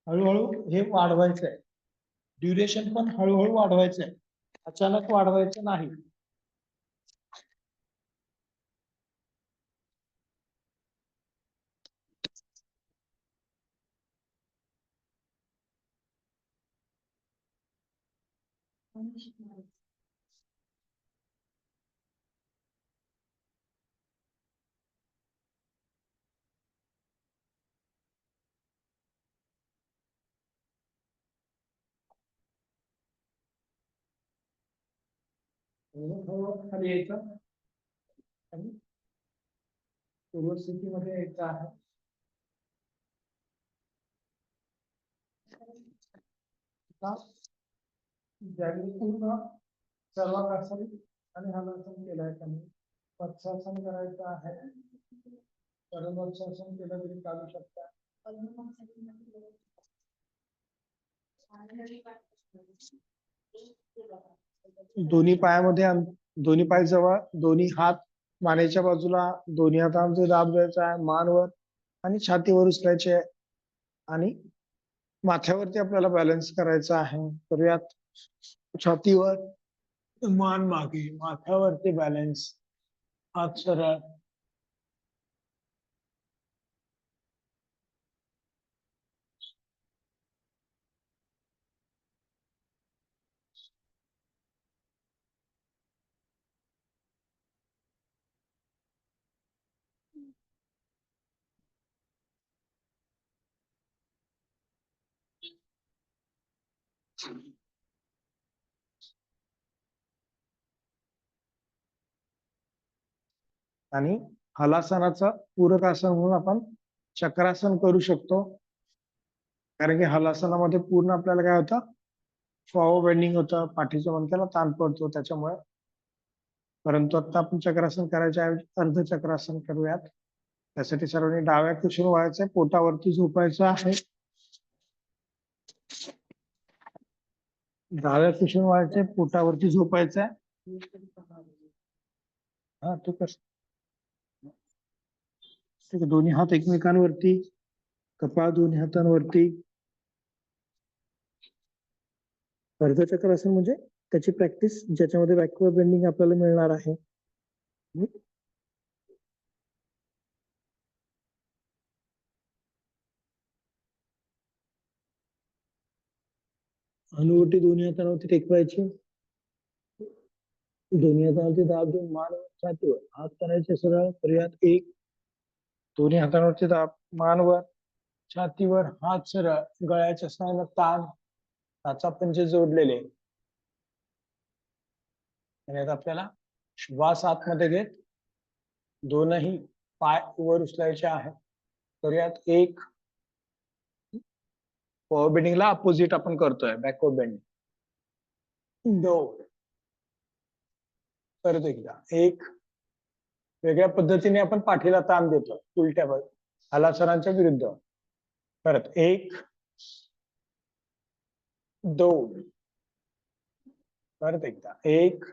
हळूहळू हे वाढवायचं आहे. ड्युरेशन पण हळूहळू वाढवायचं आहे. अचानक वाढवायचं नाही. खाली यायचं आणि पूर्वस्थितीमध्ये यायचं आहे. आता ज्यांनी पूर्ण सर्वांगासन आणि हलासन केलंय त्यांनी वत्सासन करायचं आहे. वत्सासन केलं तरी चालू शकता. दोन्ही पायामध्ये दोन्ही पाय जवळ, दोन्ही हात मानेच्या बाजूला, दोन्ही हातांचे दाब द्यायचा आहे, मानवर आणि छातीवर उचलायचे आहे आणि माथ्यावरती आपल्याला बॅलन्स करायचा आहे. करूयात. छातीवर, मान मागे, माथ्यावरती बॅलन्स, हात सरळ. आणि हलासनाचं पूरक आसन म्हणून आपण चक्रासन करू शकतो. कारण की हलासनामध्ये पूर्ण आपल्याला काय होतं, फॉरवर्ड बेंडिंग होतं, पाठीच्या मणक्याला ताण पडतो त्याच्यामुळे. परंतु आता आपण चक्रासन करायच्या ऐवजी अर्ध चक्रासन करूयात. त्यासाठी सर्वांनी डाव्या कुशीवर व्हायचंय, पोटावरती झोपायचं आहे. डाव्या कुशीवर व्हायचंय, पोटावरती झोपायचंय. हा तू कस ठीक आहे. दोन्ही हात एकमेकांवरती, कपाळ दोन्ही हातांवरती. अर्ध चक्रासन म्हणजे त्याची प्रॅक्टिस ज्याच्यामध्ये बॅकवर्ड बेंडिंग आपल्याला मिळणार आहे. हनुवटी दोन्ही हातांवरती टेकवायची, दोन्ही हातांवरती दाब देऊन मान छातीवर, हात करायचे सरळ. करूयात. एक, दोन्ही हातांवरती दाब, मानवर, छातीवर, हात सरळ, गळ्याच्या स्नायूला ताण, टाचा पंजे जोडलेले. आणि आता आपल्याला श्वास आतमध्ये घेत दोनही पाय वर उचलायचे आहेत. करूयात. एक, फॉरवर्ड बेंडिंगला अपोजिट आपण करतोय, बॅकवर्ड बेंडिंग. दोन, परत एकदा. एक, वेगळ्या पद्धतीने आपण पाठीला ताण देतो, उलट्या हलासनाच्या विरुद्ध. परत. एक, दोन, परत एकदा. एक,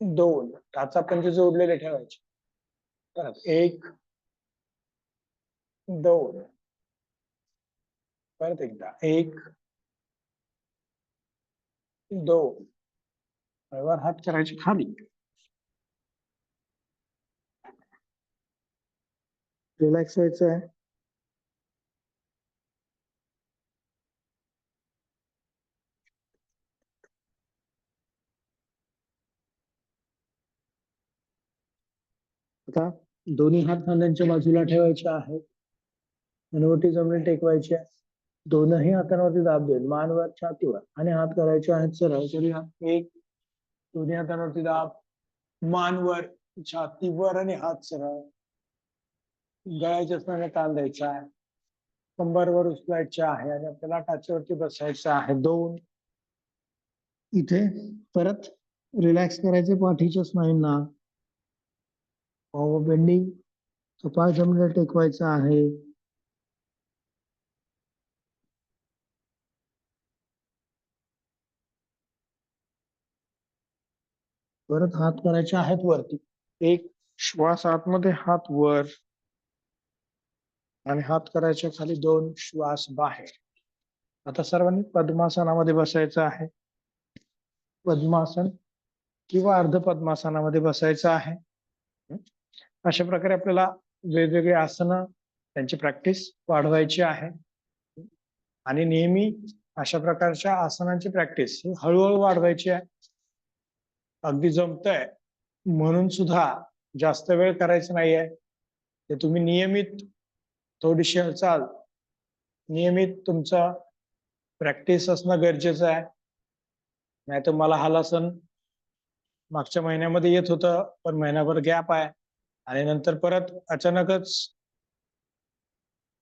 दोन, टाचा पंजे जोडलेले ठेवायचे. परत. एक, दोन, परत एकदा. एक, दोन, वर हात करायचे खाली. रिलॅक्स व्हायचं आहे. आता दोन्ही हात खांद्यांच्या बाजूला ठेवायचे आहेत. हनुवटी जमिनी टेकवायची आहे. दोनही हातांवरती दाब देईल, मानवर, छातीवर, आणि हात करायचे आहेत सरळ. करूया. एक, दोन्ही हातांवरती दाब, मानवर, छातीवर, आणि हात सरळ. गळ्याच्या स्नायूला ताण द्यायचा आहे, कंबरवर उचलायचे आहे आणि आपल्याला टाचेवरती बसायचं आहे. दोन, इथे परत रिलॅक्स करायचे पाठीच्या स्नायूंना. फॉरवर्ड बेंडिंग, कपाळ जमिनीला टेकवायचं आहे. परत हात करायचे आहेत वरती. एक, श्वास आतमध्ये, हात वर, आणि हात करायचे खाली. दोन, श्वास बाहेर. आता सर्वांनी पद्मासनामध्ये बसायचं आहे. पद्मासन किंवा अर्ध पद्मासनामध्ये बसायचं आहे. अशा प्रकारे आपल्याला वेगवेगळे आसनं, त्यांची प्रॅक्टिस वाढवायची आहे. आणि नेहमी अशा प्रकारच्या आसनांची प्रॅक्टिस ही हळूहळू वाढवायची आहे. अगदी जमतंय म्हणून सुद्धा जास्त वेळ करायचं नाहीये. ते तुम्ही नियमित थोडीशी हालचाल, नियमित तुमचं प्रॅक्टिस असणं गरजेचं आहे. नाही तर मला हलासन मागच्या महिन्यामध्ये येत होतं, पण महिनाभर गॅप आहे, आणि नंतर परत अचानकच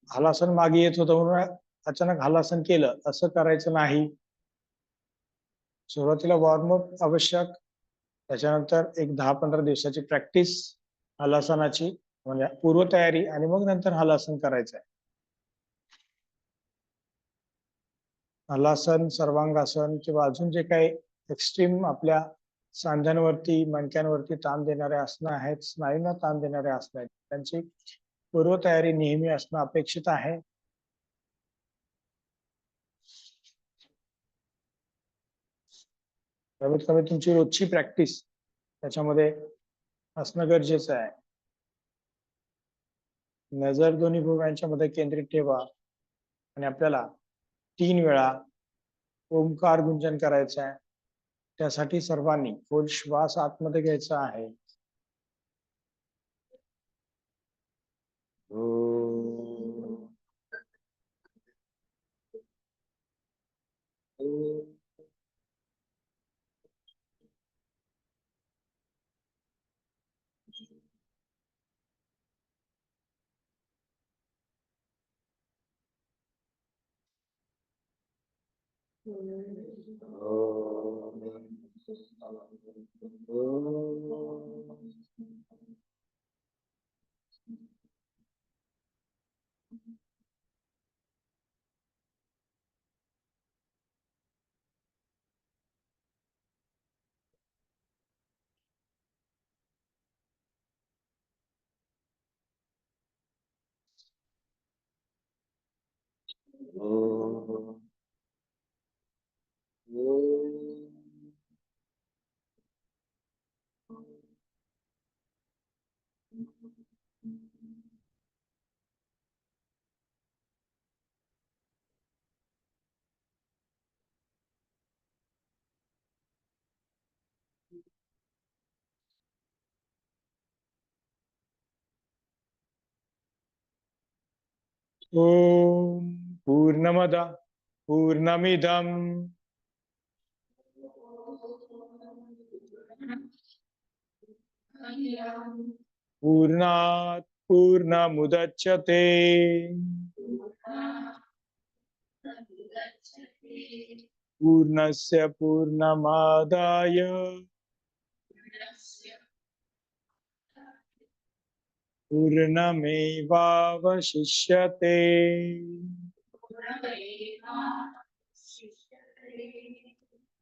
हलासन मागे येत होतं, म्हणून अचानक हलासन केलं असं करायचं नाही. सुरुवातीला वॉर्मअप आवश्यक, त्याच्यानंतर एक 10-15 दिवसाची प्रॅक्टिस हलासनाची म्हणजे पूर्वतयारी, आणि मग नंतर हलासन करायचं आहे. हलासन, सर्वांगासन किंवा अजून जे काही एक्स्ट्रीम आपल्या सांध्यांवरती, मणक्यांवरती ताण देणारे आसनं आहेत, स्नायूंना ताण देणारे आसनं आहेत, त्यांची पूर्वतयारी नेहमी असणं अपेक्षित आहे. कमीत कमी तुमची रोजची प्रॅक्टिस त्याच्यामध्ये असणं गरजेचं आहे. नजर दोन्ही भुवयांच्या मध्ये केंद्रित ठेवा आणि आपल्याला 3 वेळा ओंकार गुंजन करायचं आहे. त्यासाठी सर्वांनी खोल श्वास आतमध्ये घ्यायचा आहे. ओम पूर्णमद पूर्णमिदं पूर्णात् पूर्णमुदच्यते पूर्णस्य पूर्णमादाय पूर्णमेवावशिष्यते.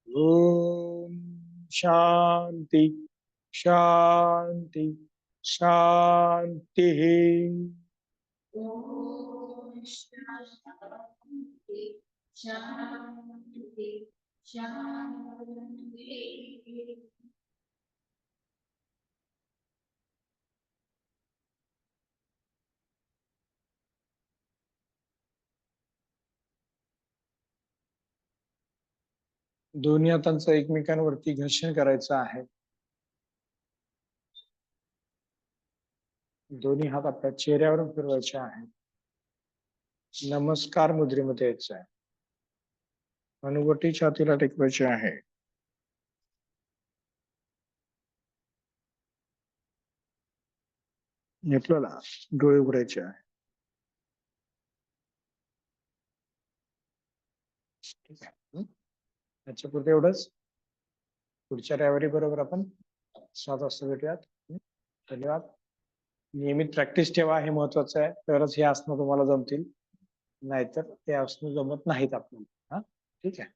ओम शांति शांति शांति. दोन्ही हातांचं एकमेकांवरती घर्षण करायचं आहे. दोन्ही हात आपल्या चेहऱ्यावरून फिरवायचे आहेत. नमस्कार मुद्रेमध्ये यायचं आहे. हनुवटी छातीला टेकवायची आहे. आपल्याला डोळे उघडायचे आहे. ठीक आहे. याच्यापुरते एवढंच. पुढच्या रविवारी बरोबर आपण 7 वाजता भेटूयात. धन्यवाद. नियमित प्रॅक्टिस ठेवा, हे महत्वाचं आहे. तरच हे आसनं तुम्हाला जमतील, नाहीतर ते आसनं जमत नाहीत आपल्याला. ठीक आहे.